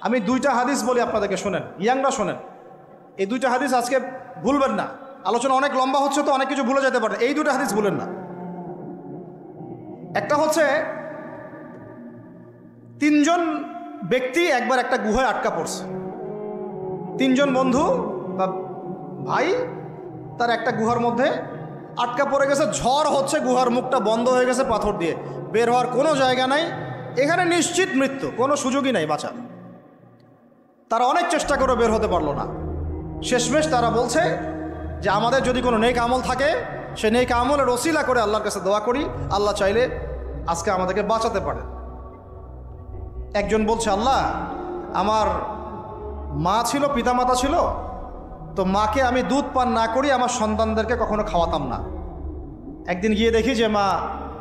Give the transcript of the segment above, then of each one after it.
আমি দুইটা হাদিস বলি আপনাদেরকে, শোনেন, ইয়াংরা শোনেন। এই দুইটা হাদিস আজকে ভুলবেন না। আলোচনা অনেক লম্বা হচ্ছে তো অনেক কিছু ভুলে যেতে পারে, এই দুইটা হাদিস ভুলেন না। একটা হচ্ছে তিনজন ব্যক্তি একবার একটা গুহায় আটকা পড়ছে। তিনজন বন্ধু বা ভাই তার একটা গুহার মধ্যে আটকা পড়ে গেছে। ঝড় হচ্ছে, গুহার মুখটা বন্ধ হয়ে গেছে পাথর দিয়ে, বের হওয়ার কোনো জায়গা নাই। এখানে নিশ্চিত মৃত্যু, কোনো সুযোগই নাই বাঁচার। তারা অনেক চেষ্টা করে বের হতে পারলো না। শেষমেশ তারা বলছে যে আমাদের যদি কোনো নেক আমল থাকে, সে নেক আমলের ওসিলা করে আল্লাহর কাছে দোয়া করি, আল্লাহ চাইলে আজকে আমাদেরকে বাঁচাতে পারে। একজন বলছে, আল্লাহ আমার মা ছিল, পিতামাতা ছিল, তো মাকে আমি দুধ পান না করি আমার সন্তানদেরকে কখনো খাওয়াতাম না। একদিন গিয়ে দেখি যে মা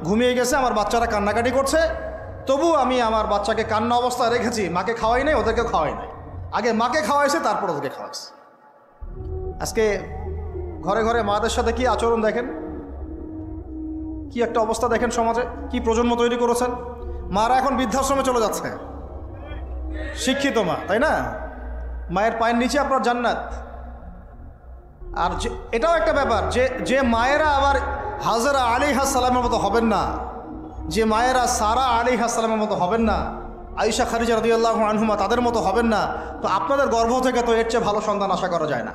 ঘুমিয়ে গেছে, আমার বাচ্চারা কান্নাকাটি করছে, তবু আমি আমার বাচ্চাকে কান্না অবস্থায় রেখেছি, মাকে খাওয়াই নাই, ওদেরকে খাওয়াই নাই। আগে মাকে খাওয়াইছে, তারপর ওদেরকে খাওয়াইছে। আজকে ঘরে ঘরে মাদের সাথে কি আচরণ দেখেন, কি একটা অবস্থা দেখেন সমাজে, কি প্রজন্ম তৈরি করেছেন। মারা এখন বৃদ্ধাশ্রমে চলে যাচ্ছে, শিক্ষিত মা, তাই না? মায়ের পায়ের নিচে আপনার জান্নাত। আর এটাও একটা ব্যাপার যে মায়েরা আবার হাজরা আলাইহিস সালামের মতো হবেন না, যে মায়েরা সারা আলাইহিস সালামের মতো হবেন না, আয়েশা খাদিজা রাদিয়াল্লাহু আনহুমা তাদের মতো হবেন না, তো আপনাদের গর্ভ থেকে তো এর চেয়ে ভালো সন্তান আশা করা যায় না।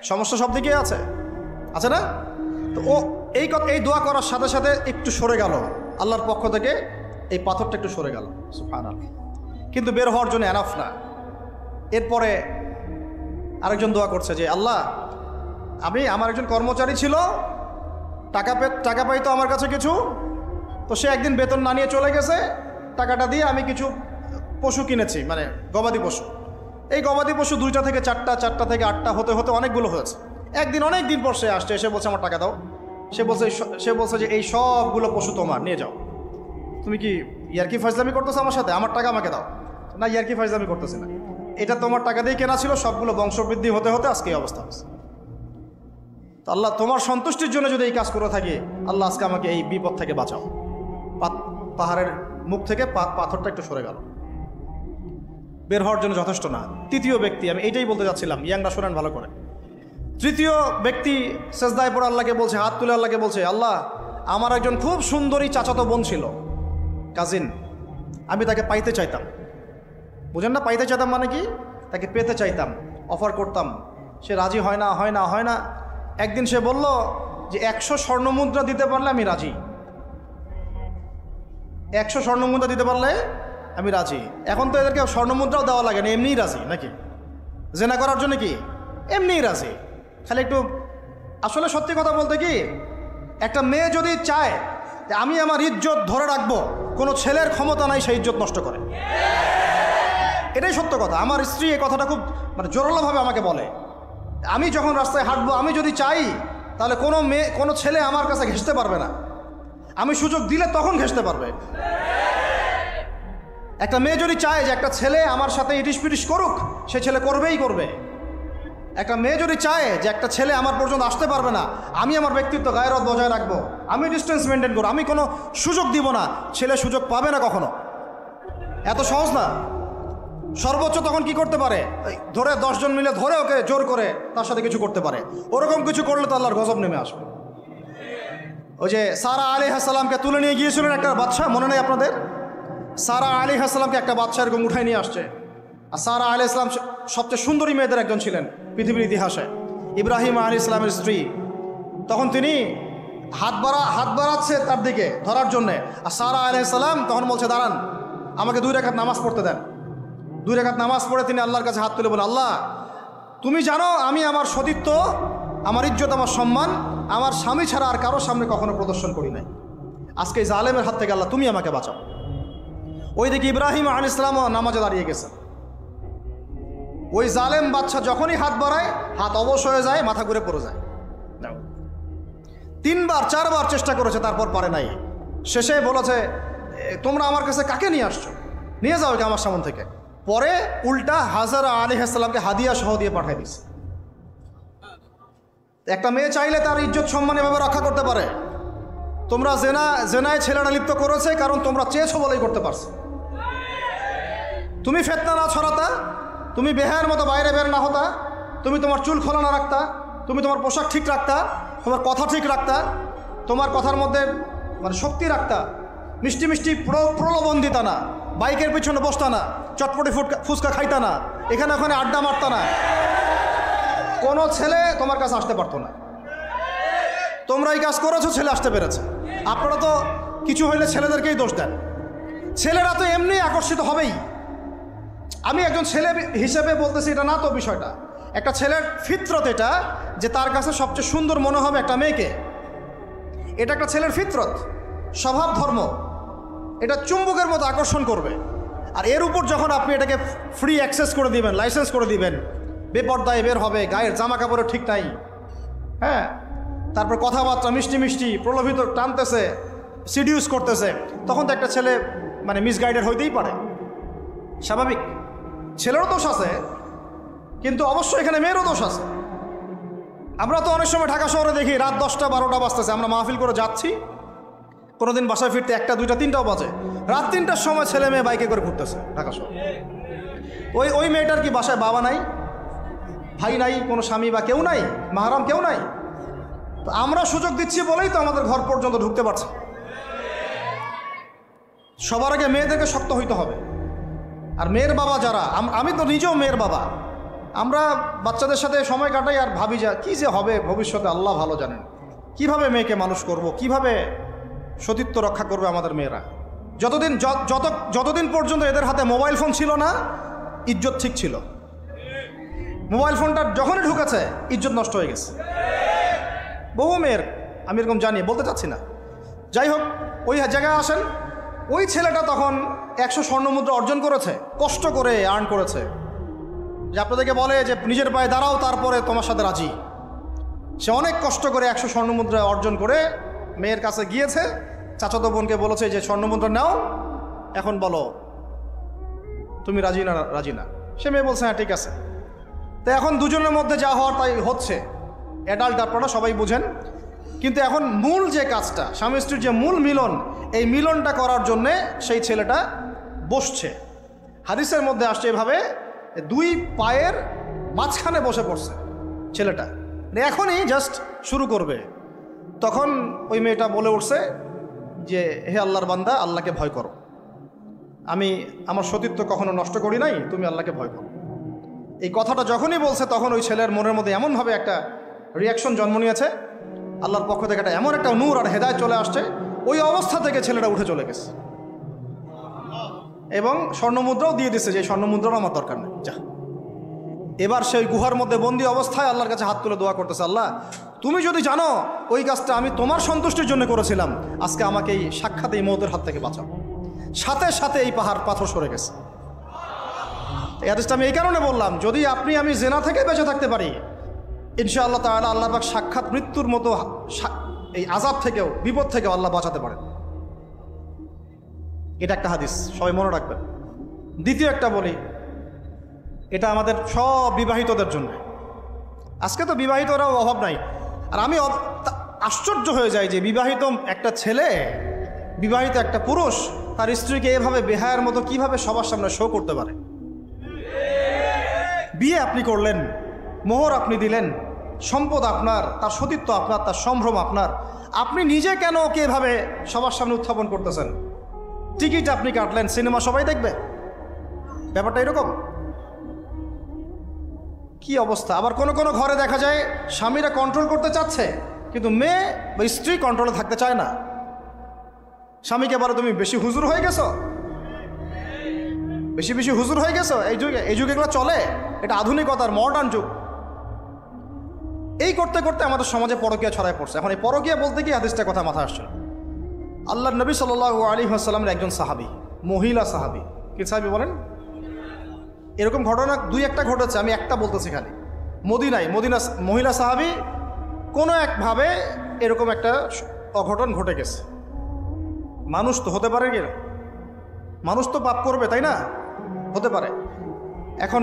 সমস্যা সব দিকেই আছে না? তো ও এই দোয়া করার সাথে সাথে একটু সরে গেল, আল্লাহর পক্ষ থেকে এই পাথরটা একটু সরে গেল, সুবহানাল্লাহ। কিন্তু বের হওয়ার জন্য এনাফ না। এরপরে আরেকজন দোয়া করছে যে আল্লাহ, আমার একজন কর্মচারী ছিল, টাকা পাইতো আমার কাছে কিছু, তো সে একদিন বেতন না নিয়ে চলে গেছে। টাকাটা দিয়ে আমি কিছু পশু কিনেছি, মানে গবাদি পশু। এই গবাদি পশু 2টা থেকে 4টা, 4টা থেকে 8টা হতে হতে অনেকগুলো হয়েছে। অনেক দিন পর সে আসছে, এসে বলছে আমার টাকা দাও। সে বলছে যে এই সবগুলো পশু তোমার, নিয়ে যাও। তুমি কি ইয়ারকি ফাজলামি করতেছো আমার সাথে? আমার টাকা আমাকে দাও। না, ইয়ারকি ফাজলামি করতেছি না, এটা তোমার টাকা দিয়ে কেনা ছিল, সবগুলো বংশবৃদ্ধি হতে হতে আজকে এই অবস্থা হচ্ছে। তো আল্লাহ তোমার সন্তুষ্টির জন্য যদি এই কাজ করে থাকি, আল্লাহ আজকে আমাকে এই বিপদ থেকে বাঁচাও। পাহাড়ের মুখ থেকে পাথরটা একটু সরে গেল, বের হওয়ার জন্য যথেষ্ট না। তৃতীয় ব্যক্তি, আমি এইটাই বলতে যাচ্ছিলাম, ইয়াংরা শোনেন ভালো করে। তৃতীয় ব্যক্তি সেজদায় পড়ে আল্লাহকে বলছে, হাত তুলে আল্লাহকে বলছে, আল্লাহ আমার একজন খুব সুন্দরী চাচাতো বোন ছিল, কাজিন, আমি তাকে পাইতে চাইতাম। বুঝেন না, পাইতে চাইতাম মানে কি? তাকে পেতে চাইতাম, অফার করতাম, সে রাজি হয় না। একদিন সে বলল যে 100 স্বর্ণমুদ্রা দিতে পারলে আমি রাজি, 100 স্বর্ণমুদ্রা দিতে পারলে আমি রাজি। এখন তো এদেরকে স্বর্ণমুদ্রাও দেওয়া লাগে না, এমনিই রাজি নাকি? জেনা করার জন্য কি এমনিই রাজি, খালি একটু। আসলে সত্যি কথা বলতে কি, একটা মেয়ে যদি চায় যে আমি আমার ইজ্জত ধরে রাখবো, কোনো ছেলের ক্ষমতা নাই সেই ইজ্জত নষ্ট করে। এটাই সত্য কথা। আমার স্ত্রী এই কথাটা খুব জোরালোভাবে আমাকে বলে, আমি যখন রাস্তায় হাঁটবো, আমি যদি চাই তাহলে কোনো ছেলে আমার কাছে ঘেঁষতে পারবে না, আমি সুযোগ দিলে তখন ঘেঁষতে পারবে। একটা মেয়ে যদি চায় যে একটা ছেলে আমার সাথে ইটিস পিটিস করুক, সে ছেলে করবেই করবে। একটা মেয়ে যদি চায় যে একটা ছেলে আমার পর্যন্ত আসতে পারবে না, আমি আমার ব্যক্তিত্ব গায়রত বজায় রাখবো, আমি ডিস্টেন্স মেনটেন করবো, আমি কোনো সুযোগ দিব না, ছেলে সুযোগ পাবে না কখনো। এত সহজ না। সর্বোচ্চ তখন কি করতে পারে, ধরে 10 জন মিলে ধরে ওকে জোর করে তার সাথে কিছু করতে পারে। ওরকম কিছু করলে তো আল্লাহর গজব নেমে আসবে। ওই যে সারা আলাইহিস সালামকে তুলে নিয়ে গিয়েছিলেন একটা বাদশা, মনে নেই আপনাদের? সারা আলাইহিস সালামকে একটা বাদশা এরকম উঠাই নিয়ে আসছে। আর সারা আলাইহিস সালাম সবচেয়ে সুন্দরী মেয়েদের একজন ছিলেন পৃথিবীর ইতিহাসে, ইব্রাহিম আলাইহিস সালামের স্ত্রী। তখন তিনি হাত বাড়াচ্ছে তার দিকে ধরার জন্যে, আর সারা আলাইহিস সালাম তখন বলছে, দাঁড়ান, আমাকে 2 রাকাত নামাজ পড়তে দেন। 2 রাকাত নামাজ পড়ে তিনি আল্লাহর কাছে হাত তুলে বলেন, আল্লাহ তুমি জানো আমি আমার সতীত্ব, আমার ইজ্জত, আমার সম্মান আমার স্বামী ছাড়া আর কারোর সামনে কখনো প্রদর্শন করি নাই। আজকে এই জালেমের হাত থেকে আল্লাহ তুমি আমাকে বাঁচাও। ওই দিকে ইব্রাহিম আলাইহিস সালাম নামাজে দাঁড়িয়ে গেছে। ওই জালেম বাদশা যখনই হাত বাড়ায়, হাত অবশ হয়ে যায়, মাথা ঘুরে পড়ে যায়। 3বার 4বার চেষ্টা করেছে, তারপর পারে নাই। শেষে বলেছে, তোমরা আমার কাছে কাকে নিয়ে আসছো, নিয়ে যাও একে আমার সামনে থেকে। পরে উল্টা হাজরা আলাইহিস সালামকে হাদিয়া সহ দিয়ে পাঠিয়ে দিচ্ছে। একটা মেয়ে চাইলে তার ইজ্জত সম্মান এভাবে রক্ষা করতে পারে। তোমরা জেনায় ছেলেরা লিপ্ত করেছে, কারণ তোমরা চেয়েছো বলেই করতে পারছো। তুমি ফিতনা না ছড়াতা, তুমি বেহায়ের মতো বাইরে বের না হতা, তুমি তোমার চুল খোলা না রাখতা, তুমি তোমার পোশাক ঠিক রাখতা, তোমার কথা ঠিক রাখতা, তোমার কথার মধ্যে মানে শক্তি রাখতা, মিষ্টি মিষ্টি প্রলোভন দিতা না, বাইকের পিছনে বসতা না, চটপটি ফুচকা খাইতা না, এখানে ওখানে আড্ডা মারতা না, কোনো ছেলে তোমার কাছে আসতে পারতো না। তোমরা এই কাজ করেছো, ছেলে আসতে পেরেছে। আপনারা তো কিছু হইলে ছেলেদেরকেই দোষ দেন। ছেলেরা তো এমনি আকর্ষিত হবেই। আমি একজন ছেলে হিসেবে বলতেছি এটা না তো বিষয়টা। একটা ছেলের ফিতরত এটা যে তার কাছে সবচেয়ে সুন্দর মনে হবে একটা মেয়েকে। এটা একটা ছেলের ফিতরত, স্বভাব ধর্ম, এটা চুম্বকের মতো আকর্ষণ করবে। আর এর উপর যখন আপনি এটাকে ফ্রি অ্যাক্সেস করে দিবেন, লাইসেন্স করে দিবেন, বেপর্দায় বের হবে, গায়ের জামা কাপড়ও ঠিক নাই, হ্যাঁ, তারপর কথাবার্তা মিষ্টি মিষ্টি প্রলোভিত টানতেছে, সিডিউস করতেছে, তখন তো একটা ছেলে মানে মিসগাইডেড হইতেই পারে, স্বাভাবিক। ছেলেরও দোষ আছে, কিন্তু অবশ্যই এখানে মেয়েরও দোষ আছে। আমরা তো অনেক সময় ঢাকা শহরে দেখি রাত 10টা 12টা বাজতেছে, আমরা মাহফিল করে যাচ্ছি, কোনোদিন বাসায় ফিরতে 1টা 2টা 3টাও বাজে, রাত 3টার সময় ছেলে মেয়ে বাইকে করে ঘুরতেছে ঢাকা শহরে। ওই মেয়েটার কি বাসায় বাবা নাই, ভাই নাই, কোনো স্বামী বা কেউ নাই, মাহারাম কেউ নাই? তো আমরা সুযোগ দিচ্ছি বলেই তো আমাদের ঘর পর্যন্ত ঢুকতে পারছে। সবার আগে মেয়েদেরকে শক্ত হইতে হবে। আর মেয়ের বাবা যারা, আমি তো নিজেও মেয়ের বাবা, আমরা বাচ্চাদের সাথে সময় কাটাই আর ভাবি যা কী যে হবে ভবিষ্যতে আল্লাহ ভালো জানেন। কিভাবে মেয়েকে মানুষ করব, কিভাবে সতীত্ব রক্ষা করবে আমাদের মেয়েরা। যতদিন পর্যন্ত এদের হাতে মোবাইল ফোন ছিল না, ইজ্জত ঠিক ছিল। মোবাইল ফোনটা যখনই ঢুকেছে ইজ্জত নষ্ট হয়ে গেছে বহু মেয়ের। আমি এরকম জানি, বলতে চাচ্ছি না। যাই হোক, ওই জায়গায় আসেন, ওই ছেলেটা তখন 100 স্বর্ণমুদ্রা অর্জন করেছে, কষ্ট করে আর্ন করেছে, যে আপনাদেরকে বলে যে নিজের পায়ে দাঁড়াও তারপরে তোমার সাথে রাজি। সে অনেক কষ্ট করে 100 স্বর্ণমুদ্রা অর্জন করে মেয়ের কাছে গিয়েছে, চাচাতো বোনকে বলেছে যে স্বর্ণমুদ্রা নাও, এখন বলো তুমি রাজি না রাজি না। সে মেয়ে বলছে হ্যাঁ ঠিক আছে। তো এখন দুজনের মধ্যে যা হওয়ার তাই হচ্ছে, অ্যাডাল্ট আপনারা সবাই বুঝেন। কিন্তু এখন মূল যে কাজটা, স্বামী স্ত্রীর যে মূল মিলন, এই মিলনটা করার জন্যে সেই ছেলেটা বসছে। হাদিসের মধ্যে আসছে এভাবে, 2 পায়ের মাঝখানে বসে পড়ছে ছেলেটা, এখনই জাস্ট শুরু করবে। তখন ওই মেয়েটা বলে উঠছে যে হে আল্লাহর বান্দা, আল্লাহকে ভয় করো, আমি আমার সতীত্ব কখনো নষ্ট করি নাই, তুমি আল্লাহকে ভয় করো। এই কথাটা যখনই বলছে তখন ওই ছেলের মনের মধ্যে এমনভাবে একটা রিয়াকশন জন্ম নিয়েছে, আল্লাহর পক্ষ থেকে একটা এমন একটা নূর আর হেদায়েত চলে আসছে, ওই অবস্থা থেকে ছেলেটা উঠে চলে গেছে এবং স্বর্ণমুদ্রাও দিয়ে দিচ্ছে, যে স্বর্ণমুদ্রাও আমার দরকার নেই, যা। এবার সেই গুহার মধ্যে বন্দি অবস্থায় আল্লাহর কাছে হাত তুলে দোয়া করতেছে, আল্লাহ তুমি যদি জানো ওই কাজটা আমি তোমার সন্তুষ্টির জন্য করেছিলাম, আজকে আমাকে এই সাক্ষাৎ এই মৌতের হাত থেকে বাঁচাও। সাথে সাথে এই পাথর সরে গেছে। এই হাদিসটা আমি এই কারণে বললাম, যদি আমি জেনা থেকে বেঁচে থাকতে পারি, ইনশাআল্লাহ তাআলা আল্লাহ পাক সাক্ষাৎ মৃত্যুর মতো এই আযাব থেকেও, বিপদ থেকেও আল্লাহ বাঁচাতে পারেন। এটা একটা হাদিস, সবাই মনে রাখবেন। দ্বিতীয় একটা বলি, এটা আমাদের সব বিবাহিতদের জন্য। আজকে তো বিবাহিতরাও অভাব নাই। আর আমি আশ্চর্য হয়ে যাই যে বিবাহিত একটা ছেলে, বিবাহিত একটা পুরুষ তার স্ত্রীকে এভাবে বেহায়ার মতো কিভাবে সবার সামনে শো করতে পারে। বিয়ে আপনি করলেন, মোহর আপনি দিলেন, সম্পদ আপনার, তার সতীত্ব আপনার, তার সম্ভ্রম আপনার, আপনি নিজে কেন ওকে এভাবে সবার সামনে উত্থাপন করতেছেন? টিকিট আপনি কাটলেন, সিনেমা সবাই দেখবে, ব্যাপারটা এরকম। কি অবস্থা! আবার কোনো কোনো ঘরে দেখা যায় স্বামীরা কন্ট্রোল করতে চাচ্ছে, কিন্তু মেয়ে বা স্ত্রী কন্ট্রোলে থাকতে চায় না। স্বামীকে বলে তুমি বেশি হুজুর হয়ে গেছো, বেশি হুজুর হয়ে গেছো। এই যুগে এগুলো চলে, এটা আধুনিকতার মডার্ন যুগ। এই করতে করতে আমাদের সমাজে পরকীয়া ছড়ায় পড়ছে। এখন এই পরকীয়া বলতে গিয়ে হাদিসটার কথা মাথায় আসছে। আল্লাহর নবী সাল্লাল্লাহু আলাইহি ওয়াসাল্লামের একজন সাহাবী, মহিলা সাহাবী, কি সাহাবী বলেন? এরকম ঘটনা 2-1টা ঘটেছে, আমি একটা বলতেছি খালি। মদিনা মহিলা সাহাবী কোনো একভাবে এরকম একটা অঘটন ঘটে গেছে। মানুষ তো হতে পারে, কি মানুষ তো পাপ করবে, তাই না? হতে পারে। এখন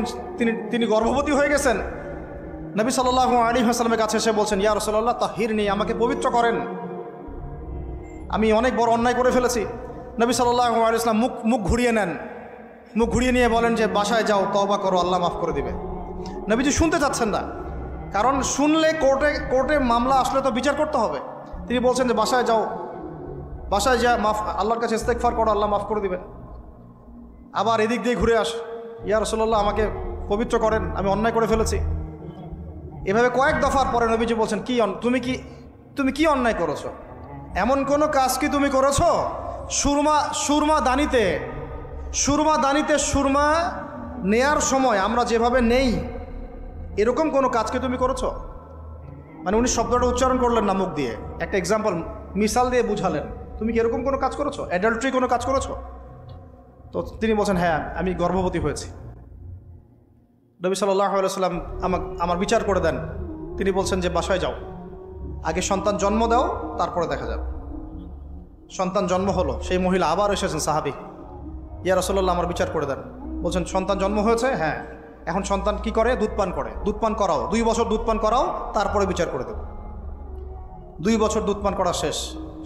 তিনি গর্ভবতী হয়ে গেছেন। নবী সাল্লাল্লাহু আলাইহি ওয়াসাল্লামের কাছে এসে বলছেন, ইয়া রাসূলুল্লাহ তাহিরনি, আমাকে পবিত্র করেন, আমি অনেক বড় অন্যায় করে ফেলেছি। নবী সাল্লাল্লাহু আলাইহি ওয়াসাল্লাম মুখ ঘুরিয়ে নেন মুখ ঘুরিয়ে নিয়ে বলেন যে বাসায় যাও, তওবা করো, আল্লাহ মাফ করে দিবে। নবীজি শুনতে চাচ্ছেন না, কারণ শুনলে কোর্টে মামলা আসলে তো বিচার করতে হবে। তিনি বলছেন যে বাসায় যাও, বাসায় যা মাফ, আল্লাহর কাছে ইস্তেগফার করো, আল্লাহ মাফ করে দিবেন। আবার এদিক দিয়ে ঘুরে আস, ইয়া রাসূলুল্লাহ আমাকে পবিত্র করেন, আমি অন্যায় করে ফেলেছি। এভাবে কয়েক দফার পরে নবীজি বলছেন, তুমি কি অন্যায় করেছো? এমন কোনো কাজ কি তুমি করেছো? সুরমা দানিতে সুরমা নেয়ার সময় আমরা যেভাবে নেই, এরকম কোনো কাজ কি তুমি করেছো? মানে উনি শব্দটা উচ্চারণ করলেন না মুখ দিয়ে, একটা এক্সাম্পল মিসাল দিয়ে বুঝালেন, তুমি কি এরকম কোনো কাজ করেছো? অ্যাডাল্ট্রি কোনো কাজ করেছো? তো তিনি বলছেন, হ্যাঁ আমি গর্ভবতী হয়েছি। নবী সাল্লাল্লাহু আলাইহি ওয়াসাল্লাম আমার বিচার করে দেন। তিনি বলছেন যে বাসায় যাও, আগে সন্তান জন্ম দাও, তারপরে দেখা যাবে। সন্তান জন্ম হলো, সেই মহিলা আবার এসেছেন, সাহাবী, ইয়া রাসূলুল্লাহ আমার বিচার করে দেন। বলছেন সন্তান জন্ম হয়েছে, হ্যাঁ, এখন সন্তান কি করে? দুধ পান করে। দুধ পান করাও, 2 বছর দুধ পান করাও, তারপরে বিচার করে দেব। 2 বছর দুধ পান করা শেষ,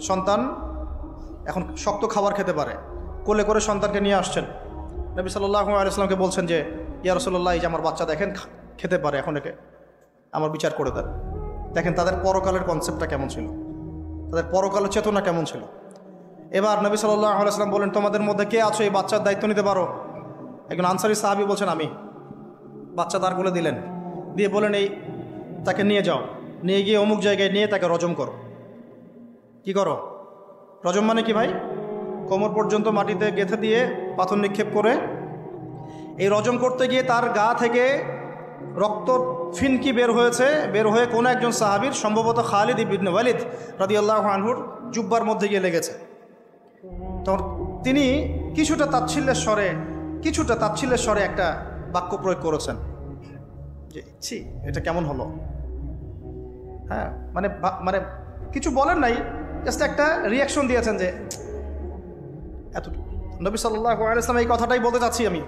সন্তান এখন শক্ত খাবার খেতে পারে, কোলে করে সন্তানকে নিয়ে আসছেন। নবী সাল্লাল্লাহু আলাইহি ওয়াসাল্লামকে বলছেন যে ইয়া রাসূলুল্লাহ, এই যে আমার বাচ্চা দেখেন খেতে পারে, এখন একে আমার বিচার করে দেন। দেখেন তাদের পরকালের কনসেপ্টটা কেমন ছিল, তাদের পরকালের চেতনা কেমন ছিল। এবার নবী সাল্লাল্লাহু আলাইহি ওয়াসাল্লাম বলেন, তোমাদের মধ্যে কে আছো এই বাচ্চার দায়িত্ব নিতে পারো? একজন আনসারী সাহাবী বলছেন আমি। বাচ্চা দাঁড় করে দিলেন, দিয়ে বলেন এই তাকে নিয়ে যাও, নিয়ে গিয়ে অমুক জায়গায় নিয়ে তাকে রজম করো। কি করো? রজম মানে কি ভাই? কোমর পর্যন্ত মাটিতে গেঁথে দিয়ে পাথর নিক্ষেপ করে, এই রজম করতে গিয়ে তার গা থেকে রক্ত ফিনকি বের হয়ে কোনো একজন সাহাবীর, সম্ভবত খালিদ ইবনে ওয়ালিদ রাদিয়াল্লাহু আনহুর জুব্বার মধ্যে গিয়ে লেগেছে। তখন তিনি কিছুটা তাচ্ছিল্যের স্বরে একটা বাক্য প্রয়োগ করেছেন যে ছি, এটা কেমন হলো? হ্যাঁ, মানে কিছু বলেন নাই, জাস্ট একটা রিয়াকশন দিয়েছেন যে এত। নবী সাল্লাল্লাহু আলাইহি ওয়াসাল্লাম এই কথাটাই বলতে চাচ্ছি আমি।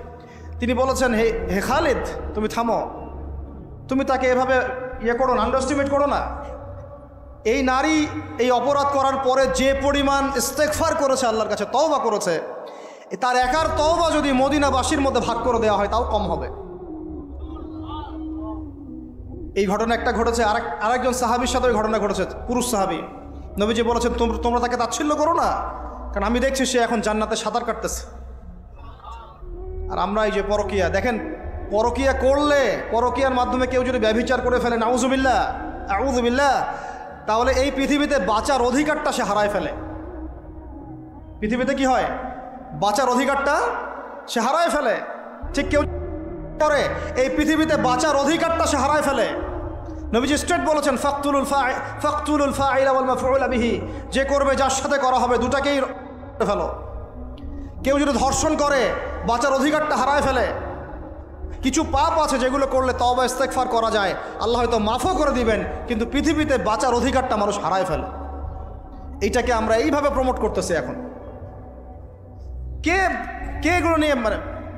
তিনি বলেছেন, হে খালিদ, তুমি থামো, তুমি তাকে এভাবে করো না, আন্ডারএস্টিমেট করো না। এই নারী এই অপরাধ করার পরে যে পরিমাণ ইস্তেগফার করেছে, আল্লাহর কাছে তওবা করেছে, তার একার তওবা যদি মদিনাবাসীর মধ্যে ভাগ করে দেওয়া হয় তাও কম হবে। এই ঘটনা একটা ঘটেছে, আরেকজন সাহাবীর সাথে ওই ঘটনা ঘটেছে, পুরুষ সাহাবী। নবীজি বলেছেন তোমরা তাকে তাচ্ছিল্য করো না, কারণ আমি দেখছি সে এখন জান্নাতে সাঁতার কাটতেছে। আর আমরা এই যে পরকিয়া, দেখেন পরকিয়া করলে, পরকিয়ার মাধ্যমে কেউ যদি ব্যভিচার করে ফেলে, আউযুবিল্লাহ, তাহলে এই পৃথিবীতে বাঁচার অধিকারটা সে হারায় ফেলে। পৃথিবীতে কি হয়? বাঁচার অধিকারটা সে হারায় ফেলে। ঠিক কেউ করে এই পৃথিবীতে বাঁচার অধিকারটা সে হারায় ফেলে। নবীজি স্ট্রেট বলেছেন, ফাকতুলুল ফাইলা ওয়াল মাফউলা বিহি, যে করবে যার সাথে করা হবে দুটাকেই ফেলো। কেউ যদি ধর্ষণ করে বাঁচার অধিকারটা হারায় ফেলে। কিছু পাপ আছে যেগুলো করলে তওবা ইস্তেগফার করা যায়, আল্লাহ হয়তো মাফও করে দিবেন, কিন্তু পৃথিবীতে বাঁচার অধিকারটা মানুষ হারায় ফেলে। এইটাকে আমরা এইভাবে প্রমোট করতেছি এখন। কে এগুলো নিয়ে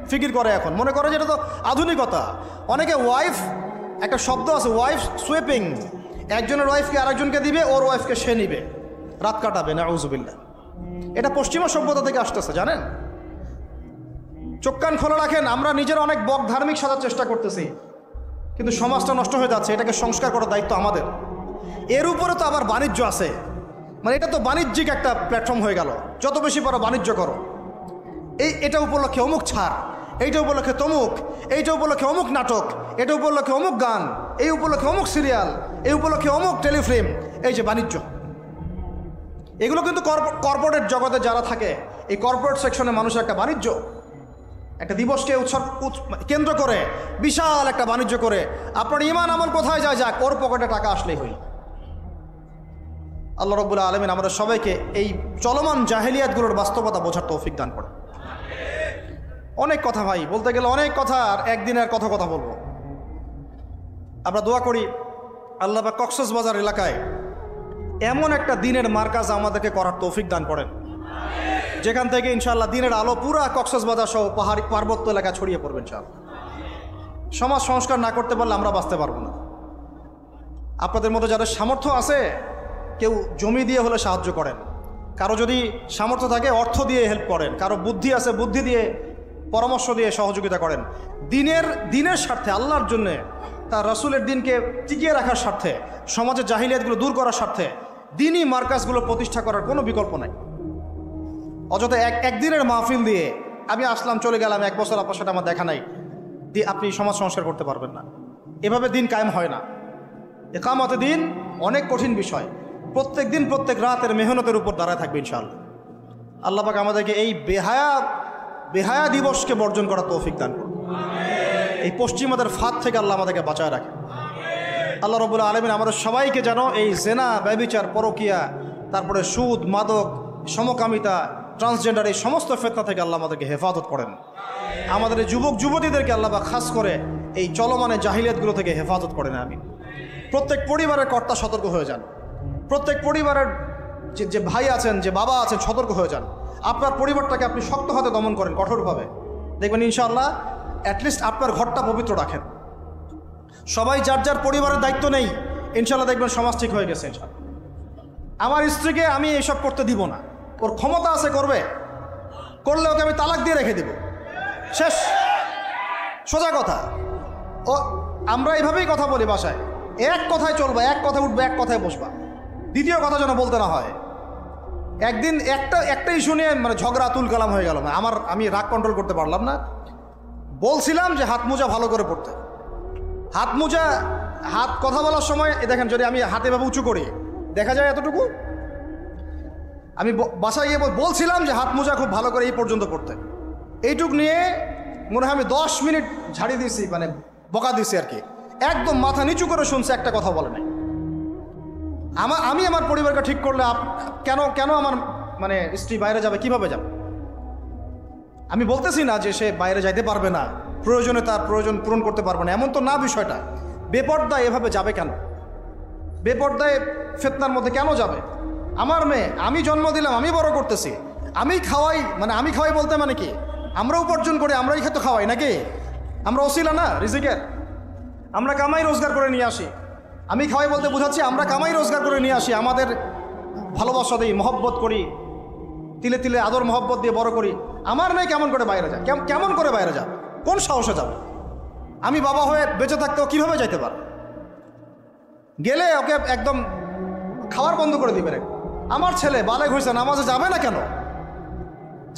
ফিকির করে? এখন মনে করে যে এটা তো আধুনিকতা। অনেকে একটা শব্দ আছে, ওয়াইফ সুইপিং, একজনের ওয়াইফকে আরেকজনকে দিবে, ওর ওয়াইফকে সে নিবে, রাত কাটাবে। নাউযুবিল্লাহ। এটা পশ্চিমা সভ্যতা থেকে আসতেছে, জানেন? চোখ কান খোলা রাখেন। আমরা নিজের অনেক ধার্মিক সাজার চেষ্টা করতেছি, কিন্তু সমাজটা নষ্ট হয়ে যাচ্ছে। এটাকে সংস্কার করার দায়িত্ব আমাদের। এর উপরে তো আবার বাণিজ্য আছে, মানে এটা তো বাণিজ্যিক একটা প্ল্যাটফর্ম হয়ে গেল। যত বেশি পারো বাণিজ্য করো। এটা উপলক্ষে অমুক ছাড়, এইটা উপলক্ষে তমুক, এইটা উপলক্ষে অমুক নাটক, এটা উপলক্ষে অমুক গান, এই উপলক্ষে অমুক সিরিয়াল, এই উপলক্ষে অমুক টেলিফিল্ম। এই যে বাণিজ্য, এগুলো কিন্তু কর্পোরেট জগতে যারা থাকে, এই কর্পোরেট সেকশনে মানুষের একটা বাণিজ্য, একটা দিবসকে কেন্দ্র করে বিশাল একটা বাণিজ্য করে আপনার ঈমান আমল কোথায় যায় যাক, ওর পকেটে টাকা আসলেই হইল। আল্লাহ রাব্বুল আলামিন আমাদের সবাইকে এই চলমান জাহেলিয়াতগুলোর বাস্তবতা বোঝার তৌফিক দান করে। অনেক কথা ভাই, বলতে গেলে অনেক কথা, আর একদিনের কথা বলবো। আমরা দোয়া করি আল্লাহ পাক কক্সবাজার এলাকায় এমন একটা দিনের মার্কাজ আমাদেরকে করার তৌফিক দান করেন, যেখান থেকে ইনশাআল্লাহ দিনের আলো পুরা কক্সবাজার সহ পাহাড়ি পার্বত্য এলাকা ছড়িয়ে পড়বে ইনশাআল্লাহ। সমাজ সংস্কার না করতে পারলে আমরা বাঁচতে পারবো না। আপনাদের মধ্যে যাদের সামর্থ্য আছে, কেউ জমি দিয়ে হলে সাহায্য করেন, কারো যদি সামর্থ্য থাকে অর্থ দিয়ে হেল্প করেন, কারো বুদ্ধি আছে বুদ্ধি দিয়ে পরামর্শ দিয়ে সহযোগিতা করেন। দিনের স্বার্থে, আল্লাহর জন্যে, তার রাসূলের দিনকে টিকিয়ে রাখার স্বার্থে, সমাজের জাহিলিয়াতগুলো দূর করার স্বার্থে দিনই মার্কাজগুলো প্রতিষ্ঠা করার কোনো বিকল্প নাই। অযথা একদিনের মাহফিল দিয়ে আমি আসলাম চলে গেলাম, 1 বছর আপনার সাথে আমার দেখা নাই, দিয়ে আপনি সমাজ সংস্কার করতে পারবেন না। এভাবে দিন কায়েম হয় না। ইকামতে দিন অনেক কঠিন বিষয়। প্রত্যেক দিন প্রত্যেক রাতের মেহনতের উপর দাঁড়ায় থাকবে ইনশাআল্লাহ। আল্লাহ পাক আমাদেরকে এই বেহায়া দিবসকে বর্জন করার তৌফিক দান করুন। এই পশ্চিমাদের ফাঁদ থেকে আল্লাহ আমাদেরকে বাঁচায় রাখে। আল্লাহ রাব্বুল আলামিন আমাদের সবাইকে যেন এই জেনা, ব্যভিচার, পরকিয়া, তারপরে সুদ, মাদক, সমকামিতা, ট্রান্সজেন্ডার, এই সমস্ত ফিতনা থেকে আল্লাহ আমাদেরকে হেফাজত করেন। আমাদের এই যুবক যুবতীদেরকে আল্লাহ পাক খাস করে এই চলমানে জাহিলিয়াতগুলো থেকে হেফাজত করেন। আমিন। প্রত্যেক পরিবারের কর্তা সতর্ক হয়ে যান। প্রত্যেক পরিবারের যে ভাই আছেন, যে বাবা আছেন, সতর্ক হয়ে যান। আপনার পরিবারটাকে আপনি শক্ত হাতে দমন করেন, কঠোরভাবে। দেখবেন ইনশাআল্লাহ অ্যাটলিস্ট আপনার ঘরটা পবিত্র রাখেন। সবাই যার যার পরিবারের দায়িত্ব নেই, ইনশাআল্লাহ দেখবেন সমাজ ঠিক হয়ে গেছে। ইনশাআল্লাহ আমার স্ত্রীকে আমি এইসব করতে দিব না, ওর ক্ষমতা আছে করবে, করলে ওকে আমি তালাক দিয়ে রেখে দিব, শেষ, সোজা কথা। ও আমরা এইভাবেই কথা বলি বাসায়, এক কথায় চলবা, এক কথায় উঠবে, এক কথায় বসবা, দ্বিতীয় কথা যেন বলতে না হয়। একদিন একটা ইস্যু নিয়ে মানে ঝগড়া তুল কালাম হয়ে গেল। আমি রাগ কন্ট্রোল করতে পারলাম না। বলছিলাম যে হাত মোজা ভালো করে পড়তে। হাত কথা বলার সময় দেখেন, যদি আমি হাতে ভাবে উঁচু করি দেখা যায় এতটুকু। আমি বাসায় গিয়ে বলছিলাম যে হাত মোজা খুব ভালো করে এই পর্যন্ত পড়তে। এইটুক নিয়ে মনে হয় আমি 10 মিনিট ঝাড়ি দিয়েছি, মানে বকা দিয়েছি আর কি। একদম মাথা নিচু করে শুনছে, একটা কথা বলে নাই। আমি আমার পরিবারকে ঠিক করলে কেন আমার মানে স্ত্রী বাইরে যাবে, কিভাবে যাবে? আমি বলতেছি না যে সে বাইরে যাইতে পারবে না, প্রয়োজনে তার প্রয়োজন পূরণ করতে পারবে না, এমন তো না বিষয়টা। বেপর্দায় এভাবে যাবে কেন? বেপর্দায় ফিতনার মধ্যে কেন যাবে? আমার মেয়ে, আমি জন্ম দিলাম, আমি বড় করতেছি, আমি খাওয়াই, মানে আমি খাওয়াই বলতে মানে কি, আমরা উপার্জন করি, আমরাই খেতে খাওয়াই নাকি? আমরা ওসিলা না রিজিকের? আমরা কামাই রোজগার করে নিয়ে আসি। আমি খাওয়াই বলতে বোঝাচ্ছি আমরা কামাই রোজগার করে নিয়ে আসি, আমাদের ভালোবাসা দিই, মহব্বত করি, তিলে তিলে আদর মহব্বত দিয়ে বড় করি। আমার মেয়ে কেমন করে বাইরে যায়? কেমন করে বাইরে যাবে? কোন সাহসে যাবে? আমি বাবা হয়ে বেঁচে থাকতেও কীভাবে যাইতে পারে? গেলে ওকে একদম খাওয়ার বন্ধ করে দিবে। আমার ছেলে বালেগ হয়েছে, নামাজে যাবে না কেন?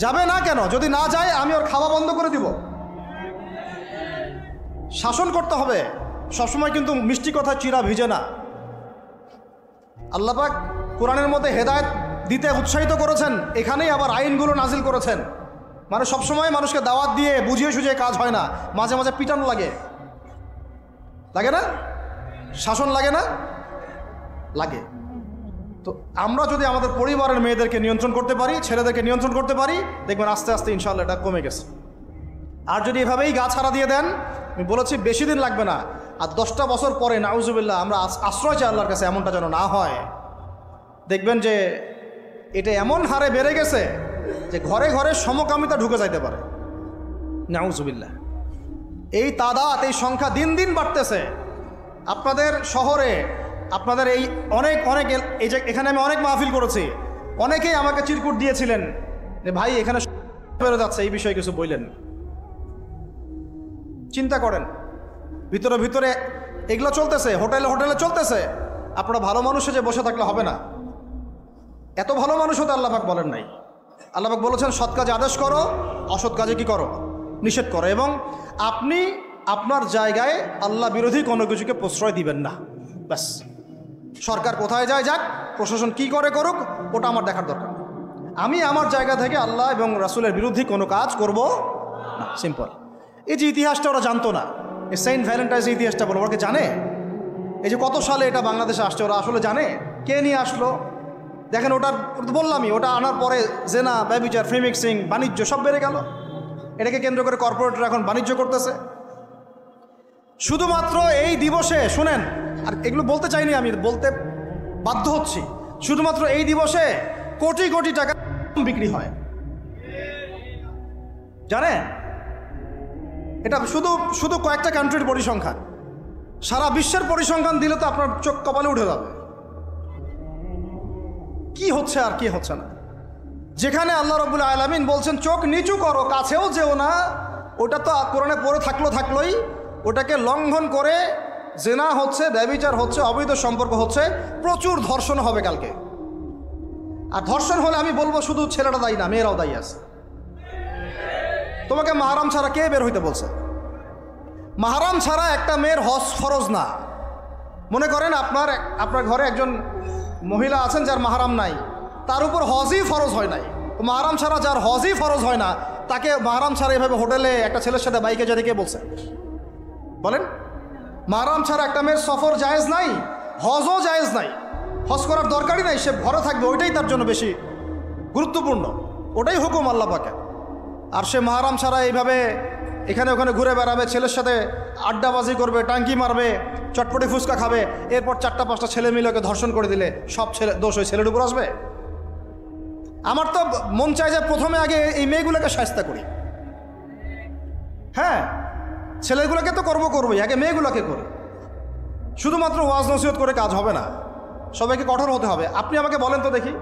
যাবে না কেন? যদি না যায় আমি ওর খাওয়া বন্ধ করে দিব। শাসন করতে হবে সবসময়, কিন্তু মিষ্টি কথা চিরা ভিজে না। আল্লাহ পাক কোরআনের মধ্যে হেদায়েত দিতে উৎসাহিত করেছেন, এখানেই আবার আইনগুলো নাজিল করেছেন। মানে সবসময় মানুষকে দাওয়াত দিয়ে বুঝিয়ে সুঝিয়ে কাজ হয় না, মাঝে মাঝে পিটানো লাগে না? শাসন লাগে না? লাগে। তো আমরা যদি আমাদের পরিবারের মেয়েদেরকে নিয়ন্ত্রণ করতে পারি, ছেলেদেরকে নিয়ন্ত্রণ করতে পারি, দেখবেন আস্তে আস্তে ইনশাআল্লাহ এটা কমে গেছে। আর যদি এভাবেই গা ছাড়া দিয়ে দেন, আমি বলেছি বেশি দিন লাগবে না, আর 10টা বছর পরে নাউজুবিল্লাহ আমরা আশ্রয় চাই আল্লাহর কাছে, এমনটা যেন না হয়। দেখবেন যে এটা এমন হারে বেড়ে গেছে যে ঘরে ঘরে সমকামিতা ঢুকে যাইতে পারে। নাউজুবিল্লাহ। এই তাদাত, এই সংখ্যা দিন দিন বাড়তেছে। আপনাদের শহরে, আপনাদের এই অনেক এই যে এখানে আমি অনেক মাহফিল করেছি, অনেকেই আমাকে চিরকুট দিয়েছিলেন যে ভাই এখানে বেড়ে যাচ্ছে, এই বিষয়ে কিছু বললেন। চিন্তা করেন, ভিতরে ভিতরে এগুলো চলতেছে, হোটেলে চলতেছে। আপনারা ভালো মানুষে যে বসে থাকলে হবে না। এত ভালো মানুষ হতে আল্লাহ পাক বলেন নাই। আল্লাহ পাক বলেছেন সৎ কাজে আদেশ করো, অসৎ কাজে কি করো? নিষেধ করো। এবং আপনি আপনার জায়গায় আল্লাহ বিরোধী কোনো কিছুকে প্রশ্রয় দিবেন না। ব্যাস, সরকার কোথায় যায় যাক, প্রশাসন কি করে করুক, ওটা আমার দেখার দরকার। আমি আমার জায়গা থেকে আল্লাহ এবং রাসূলের বিরুদ্ধে কোনো কাজ করব না। সিম্পল। এই যে ইতিহাসটা ওরা জানতো না, এই সেন্ট ভ্যালেন্টাইন্সের ইতিহাসটা বলো, ওরা জানে এই যে কত সালে এটা বাংলাদেশে আসছে, ওরা আসলে জানে কে নিয়ে আসলো? দেখেন, ওটা বললামই, ওটা আনার পরে জেনা, ব্যভিচার, ফ্রি মিক্সিং, বাণিজ্য সব বেড়ে গেল। এটাকে কেন্দ্র করে কর্পোরেটরা এখন বাণিজ্য করতেছে। শুধুমাত্র এই দিবসে শুনেন, আর এগুলো বলতে চাইনি, আমি বলতে বাধ্য হচ্ছি, শুধুমাত্র এই দিবসে কোটি কোটি টাকা বিক্রি হয়, জানেন? এটা শুধু কয়েকটা কান্ট্রির পরিসংখ্যান। সারা বিশ্বের পরিসংখ্যান দিলে তো আপনার চোখ কপালে উঠে যাবে। কি হচ্ছে আর কি হচ্ছে না। যেখানে আল্লাহ রাব্বুল আলামিন বলছেন চোখ নিচু করো, কাছেও যেও না, ওটা তো কোরআনে পড়ে থাকলোই, ওটাকে লঙ্ঘন করে জেনা হচ্ছে, ব্যভিচার হচ্ছে, অবৈধ সম্পর্ক হচ্ছে, প্রচুর ধর্ষণ হবে কালকে। আর ধর্ষণ হলে আমি বলবো শুধু ছেলেটা দায়ী না, মেয়েরাও দায়ী আছে। তোমাকে মাহরাম ছাড়া কে বের হইতে বলছে? মাহরাম ছাড়া একটা মেয়ের হজ ফরজ না। মনে করেন আপনার ঘরে একজন মহিলা আছেন যার মাহরাম নাই, তার উপর হজই ফরজ হয় নাই। তো মাহরাম ছাড়া যার হজই ফরজ হয় না, তাকে মাহরাম ছাড়া এভাবে হোটেলে একটা ছেলের সাথে বাইকে যেতে কে বলছে? বলেন, মাহরাম ছাড়া একটা মেয়ের সফর জায়েজ নাই, হজও জায়েজ নাই, হজ করার দরকারই নাই, সে ঘরে থাকবে, ওইটাই তার জন্য বেশি গুরুত্বপূর্ণ, ওটাই হুকুম আল্লাহ পাকের। আর সে মাহরাম ছাড়া এইভাবে এখানে ওখানে ঘুরে বেড়াবে, ছেলের সাথে আড্ডাবাজি করবে, টাঙ্কি মারবে, চটপটি ফুচকা খাবে, এরপর 4-5টা ছেলে মিলে ওকে ধর্ষণ করে দিলে সব দোষ ওই ছেলের উপর আসবে? আমার তো মন চায় যে প্রথমে আগে এই মেয়েগুলোকে শায়েস্তা করি। হ্যাঁ, ছেলেগুলোকে তো করবোই, আগে মেয়েগুলোকে করি। শুধুমাত্র ওয়াজ নসিহত করে কাজ হবে না, সবাইকে কঠোর হতে হবে। আপনি আমাকে বলেন তো দেখি,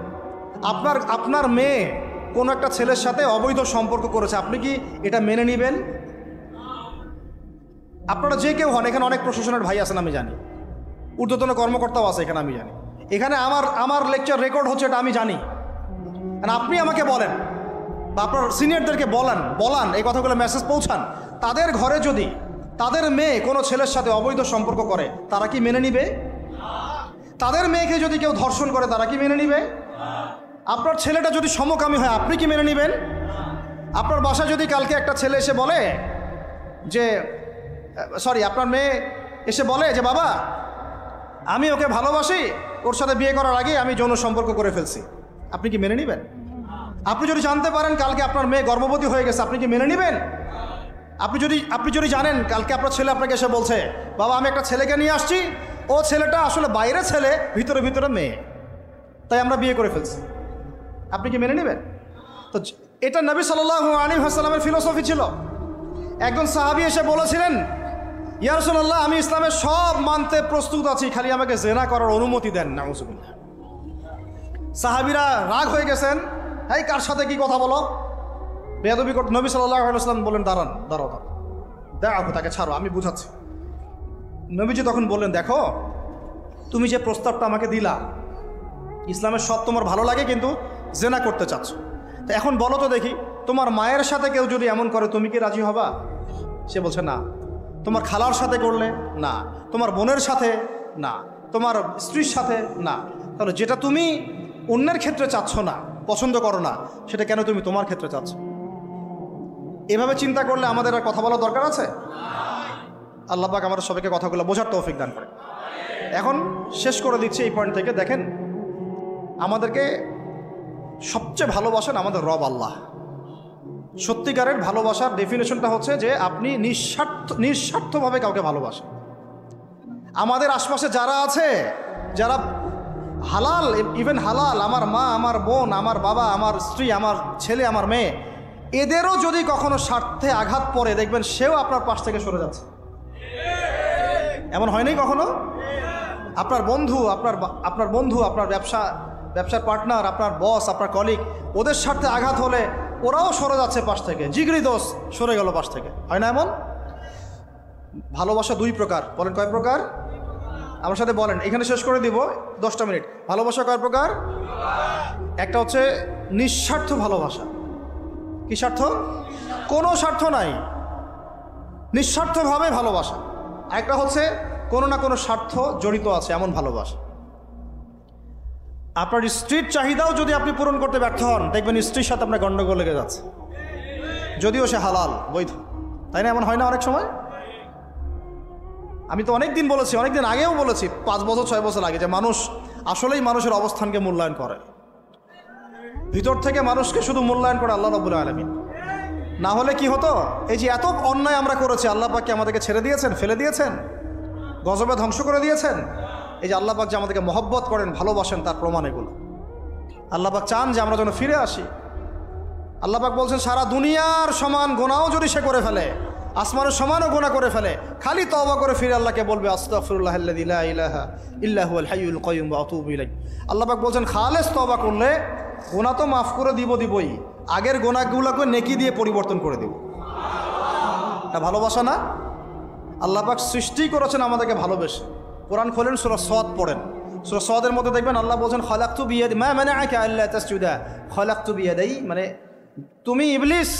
আপনার মেয়ে কোনো একটা ছেলের সাথে অবৈধ সম্পর্ক করেছে, আপনি কি এটা মেনে নেবেন? আপনারা যে কেউ হন, এখানে অনেক প্রশাসনের ভাই আছেন আমি জানি, ঊর্ধ্বতন কর্মকর্তাও আছে এখানে আমি জানি, এখানে আমার লেকচার রেকর্ড হচ্ছে, এটা আমি জানি। আপনি আমাকে বলেন বা আপনার সিনিয়রদেরকে বলান এই কথাগুলো মেসেজ পৌঁছান, তাদের ঘরে যদি তাদের মেয়ে কোনো ছেলের সাথে অবৈধ সম্পর্ক করে, তারা কি মেনে নিবে? তাদের মেয়েকে যদি কেউ ধর্ষণ করে, তারা কি মেনে নিবে? আপনার ছেলেটা যদি সমকামী হয়, আপনি কি মেনে নেবেন? আপনার বাসায় যদি কালকে একটা ছেলে এসে বলে যে আপনার মেয়ে এসে বলে যে বাবা আমি ওকে ভালোবাসি, ওর সাথে বিয়ে করার আগে আমি যৌন সম্পর্ক করে ফেলছি, আপনি কি মেনে নেবেন? আপনি যদি জানতে পারেন কালকে আপনার মেয়ে গর্ভবতী হয়ে গেছে, আপনি কি মেনে নেবেন? আপনি যদি জানেন কালকে আপনার ছেলে আপনাকে এসে বলছে বাবা আমি একটা ছেলেকে নিয়ে আসছি, ও ছেলেটা আসলে বাইরে ছেলে, ভিতরে মেয়ে, তাই আমরা বিয়ে করে ফেলছি, আপনি কি মেনে নেবেন? তো এটা নবী সাল্লাল্লাহু আলাইহি ওয়াসাল্লামের ফিলোসফি ছিল। একজন সাহাবী এসে বলেছিলেন ইয়া রাসূলুল্লাহ আমি ইসলামের সব মানতে প্রস্তুত আছি, খালি আমাকে জেনা করার অনুমতি দেন। নাউযুবিল্লাহ। সাহাবীরা রাগ হয়ে গেছেন, এই কার সাথে কি কথা বলো, বেয়াদবি করতে। নবী সাল্লাল্লাহু আলাইহি ওয়াসাল্লাম বললেন দাঁড়াও, তাকে ছাড়ো, আমি বুঝাচ্ছি। নবীজি তখন বললেন দেখো তুমি যে প্রস্তাবটা আমাকে দিলা, ইসলামের সব তোমার ভালো লাগে, কিন্তু জেনা করতে চাচ্ছ, তো এখন বলো তো দেখি তোমার মায়ের সাথে কেউ যদি এমন করে তুমি কি রাজি হবা? সে বলছে না। তোমার খালার সাথে করলে না, তোমার বোনের সাথে না, তোমার স্ত্রীর সাথে না। তাহলে যেটা তুমি অন্যের ক্ষেত্রে চাচ্ছ না, পছন্দ করো না, সেটা কেন তুমি তোমার ক্ষেত্রে চাচ্ছ? এভাবে চিন্তা করলে আমাদের আর কথা বলার দরকার আছে? আল্লাহ পাক আমাদের সবাইকে কথাগুলো বোঝার তৌফিক দান করে। এখন শেষ করে দিচ্ছি এই পয়েন্ট থেকে। দেখেন, আমাদেরকে সবচেয়ে ভালোবাসেন আমাদের রব আল্লাহ। সত্যিকারের ভালোবাসার ডেফিনেশনটা হচ্ছে যে আপনি নিঃস্বার্থভাবে কাউকে ভালোবাসেন। আমাদের আশপাশে যারা আছে, যারা হালাল, ইভেন হালাল, আমার মা, আমার বোন, আমার বাবা, আমার স্ত্রী, আমার ছেলে, আমার মেয়ে, এদেরও যদি কখনো স্বার্থে আঘাত পড়ে, দেখবেন সেও আপনার পাশ থেকে সরে যাচ্ছে। এমন হয় নাই কখনো? আপনার বন্ধু, আপনার ব্যবসার পার্টনার, আপনার বস, আপনার কলিগ, ওদের স্বার্থে আঘাত হলে ওরাও সরে যাচ্ছে পাশ থেকে, জিগরি দোষ সরে গেল পাশ থেকে, হয় না এমন? ভালোবাসা দুই প্রকার। বলেন কয় প্রকার? আমার সাথে বলেন, এখানে শেষ করে দিব 10টা মিনিট। ভালোবাসা কয় প্রকার? একটা হচ্ছে নিঃস্বার্থ ভালোবাসা। কি স্বার্থ? কোনো স্বার্থ নাই, নিঃস্বার্থভাবে ভালোবাসা। একটা হচ্ছে কোনো না কোনো স্বার্থ জড়িত আছে এমন ভালোবাসা। আপনার স্ত্রীর চাহিদাও যদি আপনি পূরণ করতে ব্যর্থ হন, দেখবেন স্ত্রীর সাথে আপনার গন্ডগোল লেগে যাচ্ছে, যদিও সে হালাল, বৈধ, তাই না? এমন হয় না অনেক সময়? আমি তো অনেক দিন বলেছি, অনেক দিন আগেও বলেছি, 5 বছর 6 বছর আগে, যে মানুষ আসলেই মানুষের অবস্থানকে মূল্যায়ন করে। ভিতর থেকে মানুষকে শুধু মূল্যায়ন করে আল্লাহ রাব্বুল আলামিন। না হলে কি হতো? এই যে এত অন্যায় আমরা করেছি, আল্লাহ পাক কি আমাদেরকে ছেড়ে দিয়েছেন, ফেলে দিয়েছেন, গজবে ধ্বংস করে দিয়েছেন? এই যে আল্লাহ পাক যে আমাদেরকে মহব্বত করেন, ভালোবাসেন, তার প্রমাণ এগুলো। আল্লাহ পাক চান যে আমরা যেন ফিরে আসি। আল্লাহ পাক বলছেন সারা দুনিয়ার সমান গুনাহও যদি সে করে ফেলে, আসমানের সমানও গুনাহ করে ফেলে, খালি তওবা করে ফিরে আল্লাহকে বলবে আস্তাগফিরুল্লাহাল্লাযী লা ইলাহা ইল্লা হুয়াল হাইয়ুল কাইয়্যুম ওয়া আতুবু ইলাইহি। আল্লাহ পাক বলছেন খালেস তওবা করলে গোনা তো মাফ করে দিবই, আগের গোনাগুলোকে নেকি দিয়ে পরিবর্তন করে দিব। এটা ভালোবাসা না? আল্লাহ পাক সৃষ্টি করেছেন আমাদেরকে ভালোবেসে। কোরআন খোলেন, সূরা সদ পড়েন। সূরা সদের মধ্যে দেখবেন আল্লাহ বলছেন খালাকতু বিয়াদি মা মানাআকা আল্লা তাসজুদা খালাকতু বিয়াদাই, মানে তুমি ইবলিস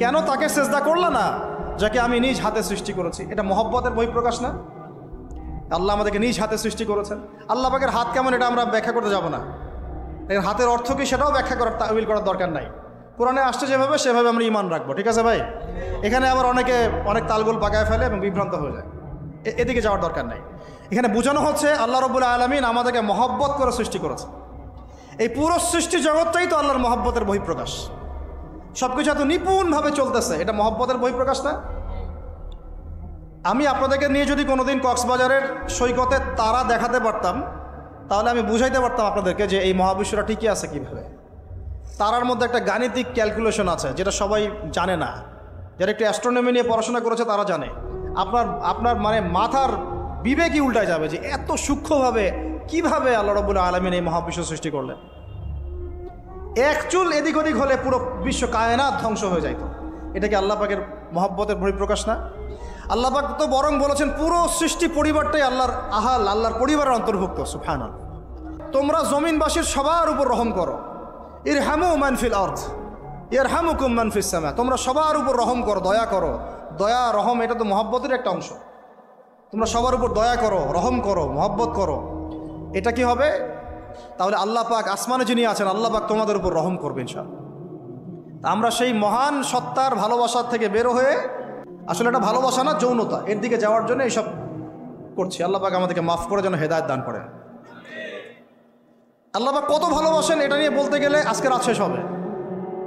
কেন তাকে সিজদা করলা না যাকে আমি নিজ হাতে সৃষ্টি করেছি। এটা মহব্বতের বহিঃপ্রকাশ না? আল্লাহ আমাদেরকে নিজ হাতে সৃষ্টি করেছেন। আল্লাহ পাকের হাত কেমন এটা আমরা ব্যাখ্যা করতে যাব না। হাতের অর্থ কি সেটাও ব্যাখ্যা করার তাওয়িল করার দরকার নাই। কোরআনে আসছে যেভাবে সেভাবে আমরা ঈমান রাখবো, ঠিক আছে ভাই? এখানে আবার অনেক তালগোল পাকায় ফেলে এবং বিভ্রান্ত হয়ে যায়, এদিকে যাওয়ার দরকার নাই। এখানে বোঝানো হচ্ছে আল্লাহ রাব্বুল আলামিন আমাদেরকে মহব্বত করে সৃষ্টি করেছে। এই পুরো সৃষ্টি জগৎটাই তো আল্লাহর মহব্বতের বহিঃপ্রকাশ। সব কিছু এত নিপুণভাবে চলতেছে, এটা মহব্বতের বহিঃপ্রকাশ না? আমি আপনাদেরকে নিয়ে যদি কোনোদিন কক্সবাজারের সৈকতে তারা দেখাতে পারতাম, তাহলে আমি বুঝাইতে পারতাম আপনাদেরকে যে এই মহাবিশ্বটা ঠিকই আছে কীভাবে। তারার মধ্যে একটা গাণিতিক ক্যালকুলেশন আছে যেটা সবাই জানে না। যারা একটু অ্যাস্ট্রোনমি নিয়ে পড়াশোনা করেছে তারা জানে। আপনার মানে মাথার বিবেকই উল্টায় যাবে যে এত সূক্ষ্মভাবে কিভাবে আল্লাহ রাব্বুল আলামিন এই মহাবিশ্ব সৃষ্টি করলেন। এক চুল এদিক ওদিক হলে পুরো বিশ্ব কায়নাত ধ্বংস হয়ে যাইত। এটা কি আল্লাহ পাকের মহব্বতের বহিঃপ্রকাশ না? আল্লাহ পাক তো বরং বলেছেন পুরো সৃষ্টি পরিবারটাই আল্লাহর আল্লাহর পরিবারের অন্তর্ভুক্ত। সুবহানাল্লাহ। তোমরা জমিনবাসীর সবার উপর রহম করো। ইরহামু মান ফিল আরদ ইয়ারহামুকুম মান ফিস সামা। তোমরা সবার উপর রহম করো, দয়া করো। দয়া রহম এটা তো মহব্বতের একটা অংশ। তোমরা সবার উপর দয়া করো, রহম করো, মহব্বত করো। এটা কি হবে? তাহলে আল্লাহ পাক আসমানে যিনি আছেন আল্লাহ পাক তোমাদের উপর রহম করবে ইনশাআল্লাহ। আমরা সেই মহান সত্তার ভালোবাসার থেকে বের হয়ে আসলে এটা ভালোবাসা না, যৌনতা, এর দিকে যাওয়ার জন্য এইসব করছি। আল্লাহ পাক আমাদেরকে মাফ করে যেন হেদায়েত দান করেন। আল্লাহ পাক কত ভালোবাসেন এটা নিয়ে বলতে গেলে আজকে রাত শেষ হবে।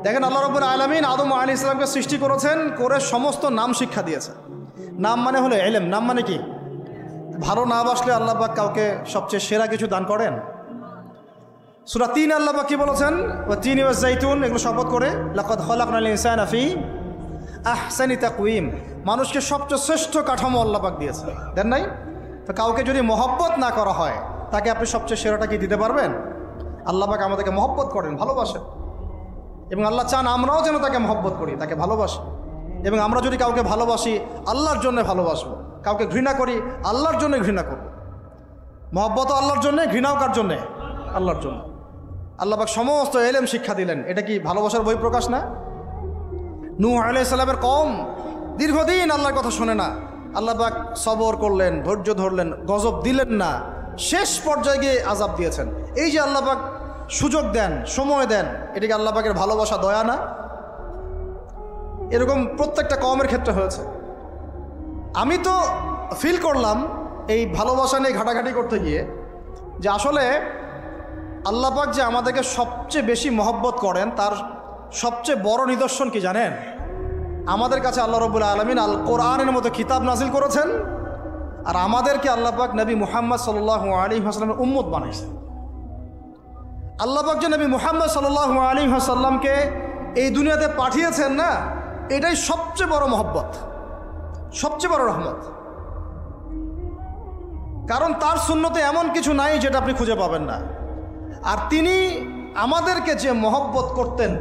দেখেন আল্লাহ রাব্বুল আলামিন আদম আলাইহিস সালামকে সৃষ্টি করেছেন, করে সমস্ত নাম শিক্ষা দিয়েছে। নাম মানে হলো ইলম। নাম মানে কি? ভালো না বাসলে আল্লাহ পাক কাউকে সবচেয়ে সেরা কিছু দান করেন। সূরা ৩ আল্লাহ পাক কি বলেছেন? ওয়া তিন ওয়া জাইতুন, এগুলো শপথ করে লাকাদ খালাকনাল ইনসানা ফি আহসানি তাকওয়িম। মানুষকে সবচেয়ে শ্রেষ্ঠ কাঠামো আল্লাহ পাক দিয়েছে, দেন নাই? তো কাউকে যদি মহব্বত না করা হয় তাকে আপনি সবচেয়ে সেরাটা কি দিতে পারবেন? আল্লাহ পাক আমাদেরকে মহব্বত করেন, ভালোবাসেন, এবং আল্লাহ চান আমরাও যেন তাকে মহব্বত করি, তাকে ভালোবাসি। এবং আমরা যদি কাউকে ভালোবাসি আল্লাহর জন্য ভালোবাসবো, কাউকে ঘৃণা করি আল্লাহর জন্য ঘৃণা করব। মহব্বতও আল্লাহর জন্যে, ঘৃণাও কার জন্যে? আল্লাহর জন্য। আল্লাহ পাক সমস্ত ইলম শিক্ষা দিলেন। এটা কি ভালোবাসার বহিঃপ্রকাশ না? নূহ আলাইহিস সালামের কওম দীর্ঘদিন আল্লাহর কথা শোনে না। আল্লাহ পাক সবর করলেন, ধৈর্য ধরলেন, গজব দিলেন না, শেষ পর্যায়ে গিয়ে আযাব দিয়েছেন। এই যে আল্লাহ পাক সুযোগ দেন, সময় দেন, এটাকে আল্লাহ পাকের ভালোবাসা, দয়া না? এরকম প্রত্যেকটা কওমের ক্ষেত্রে হয়েছে। আমি তো ফিল করলাম এই ভালোবাসা নিয়ে ঘাটাঘাটি করতে গিয়ে যে আসলে আল্লাহ পাক যে আমাদেরকে সবচেয়ে বেশি মহব্বত করেন তার সবচেয়ে বড় নিদর্শন কি জানেন? আমাদের কাছে আল্লাহ রাব্বুল আলামিন আল কোরআনের মতো কিতাব নাজিল করেছেন, আর আমাদেরকে আল্লাহ পাক নবী মুহাম্মদ সাল্লাল্লাহু আলাইহি ওয়াসাল্লামের উম্মত বানাইছেন। আল্লাহ পাক যে নবী মুহাম্মদ সাল্লাল্লাহু আলাইহি ওয়াসাল্লামকে এই দুনিয়াতে পাঠিয়েছেন না, এটাই সবচেয়ে বড় মহব্বত, সবচেয়ে বড় রহমত। কারণ তার সুন্নতে এমন কিছু নাই যেটা আপনি খুঁজে পাবেন না। আর তিনি আমাদেরকে যে মহব্বত করতেন,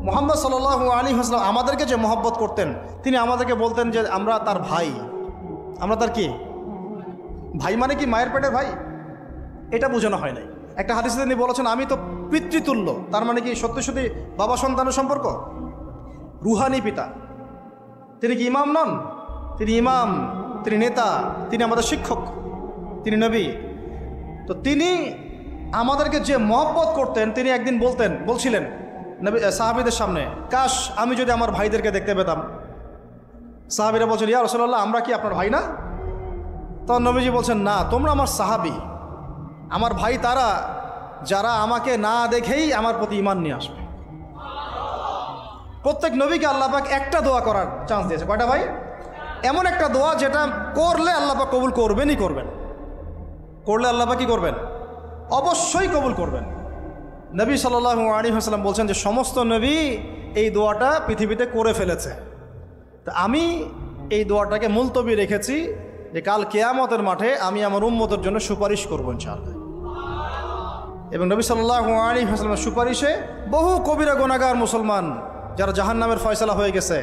মুহাম্মদ সাল্লাল্লাহু আলাইহি ওয়াসাল্লাম আমাদেরকে যে মহব্বত করতেন, তিনি আমাদেরকে বলতেন যে আমরা তার ভাই। আমরা তার কি ভাই? মানে কি মায়ের পেটের ভাই? এটা বোঝানো হয় নাই। একটা হাদিসে তিনি বলেছেন আমি তো পিতৃতুল্য। তার মানে কি সত্যি সত্যি বাবা সন্তানের সম্পর্ক? রুহানি পিতা। তিনি কি ইমাম নন? তিনি ইমাম, তিনি নেতা, তিনি আমাদের শিক্ষক, তিনি নবী। তো তিনি আমাদেরকে যে মহব্বত করতেন, তিনি একদিন বলছিলেন নবী সাহাবীদের সামনে, কাশ আমি যদি আমার ভাইদেরকে দেখতে পেতাম। সাহাবীরা বলছেন ইয়া রাসূলুল্লাহ আমরা কি আপনার ভাই না? তখন নবীজি বলছেন না, তোমরা আমার সাহাবী। আমার ভাই তারা যারা আমাকে না দেখেই আমার প্রতি ঈমান নিয়ে আসবে। প্রত্যেক নবীকে আল্লাহ পাক একটা দোয়া করার চান্স দিয়েছে। কয়টা ভাই? এমন একটা দোয়া যেটা করলে আল্লাহ পাক কবুল করবেনই করবেন। করলে আল্লাহ পাক কি করবেন? অবশ্যই কবুল করবেন। নবী সাল্লাল্লাহু আলাইহি ওয়াসাল্লাম বলছেন যে সমস্ত নবী এই দোয়াটা পৃথিবীতে করে ফেলেছে। তো আমি এই দোয়াটাকে মুলতবি রেখেছি যে কাল কিয়ামতের মাঠে আমি আমার উম্মতের জন্য সুপারিশ করবো ইনশাআল্লাহ। এবং নবী সাল্লাল্লাহু আলাইহি ওয়াসাল্লামের সুপারিশে বহু কবিরা গুনাহগার মুসলমান যারা জাহান্নামের ফয়সালা হয়ে গেছে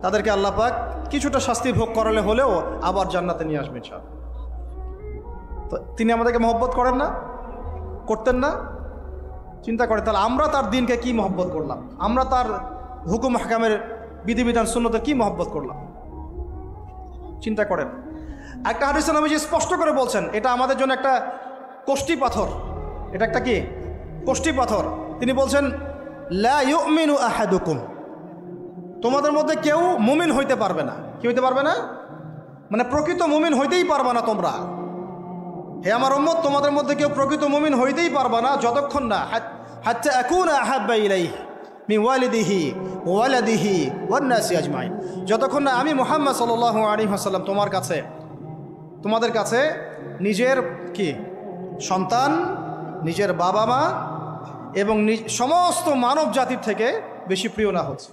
তাদেরকে আল্লাহ পাক কিছুটা শাস্তি ভোগ করালে হলেও আবার জান্নাতে নিয়ে আসবেন ইনশাআল্লাহ। তো তিনি আমাদেরকে মহব্বত করেন না, করতেন না? চিন্তা করে তাহলে আমরা তার দিনকে কি মহব্বত করলাম, আমরা তার হুকুম হাকামের বিধিবিধান সুন্নতের কি মহব্বত করলাম? চিন্তা করেন। একটা হাদিসে নবীজি স্পষ্ট করে বলছেন এটা আমাদের জন্য একটা কষ্টি পাথর। এটা একটা কি কষ্টি পাথর। তিনি বলছেন লা ইউমিনু আহাদুকুম, তোমাদের মধ্যে কেউ মুমিন হইতে পারবে না। কি হইতে পারবে না? মানে প্রকৃত মুমিন হইতেই পারবে না তোমরা। হে আমার উম্মত, তোমাদের মধ্যে কেউ প্রকৃত মুমিন হইতেই পারবে না যতক্ষণ না হাত্তা আকুনা আহাব্বা ইলাইহি মিন ওয়ালিদিহি ওয়া ওয়ালাদিহি ওয়ান নাসি আজমাইন, যতক্ষণ না আমি মুহাম্মদ সাল্লাল্লাহু আলাইহি ওয়াসাল্লাম তোমাদের কাছে নিজের কি সন্তান, নিজের বাবা মা এবং সমস্ত মানব জাতির থেকে বেশি প্রিয় না হচ্ছে।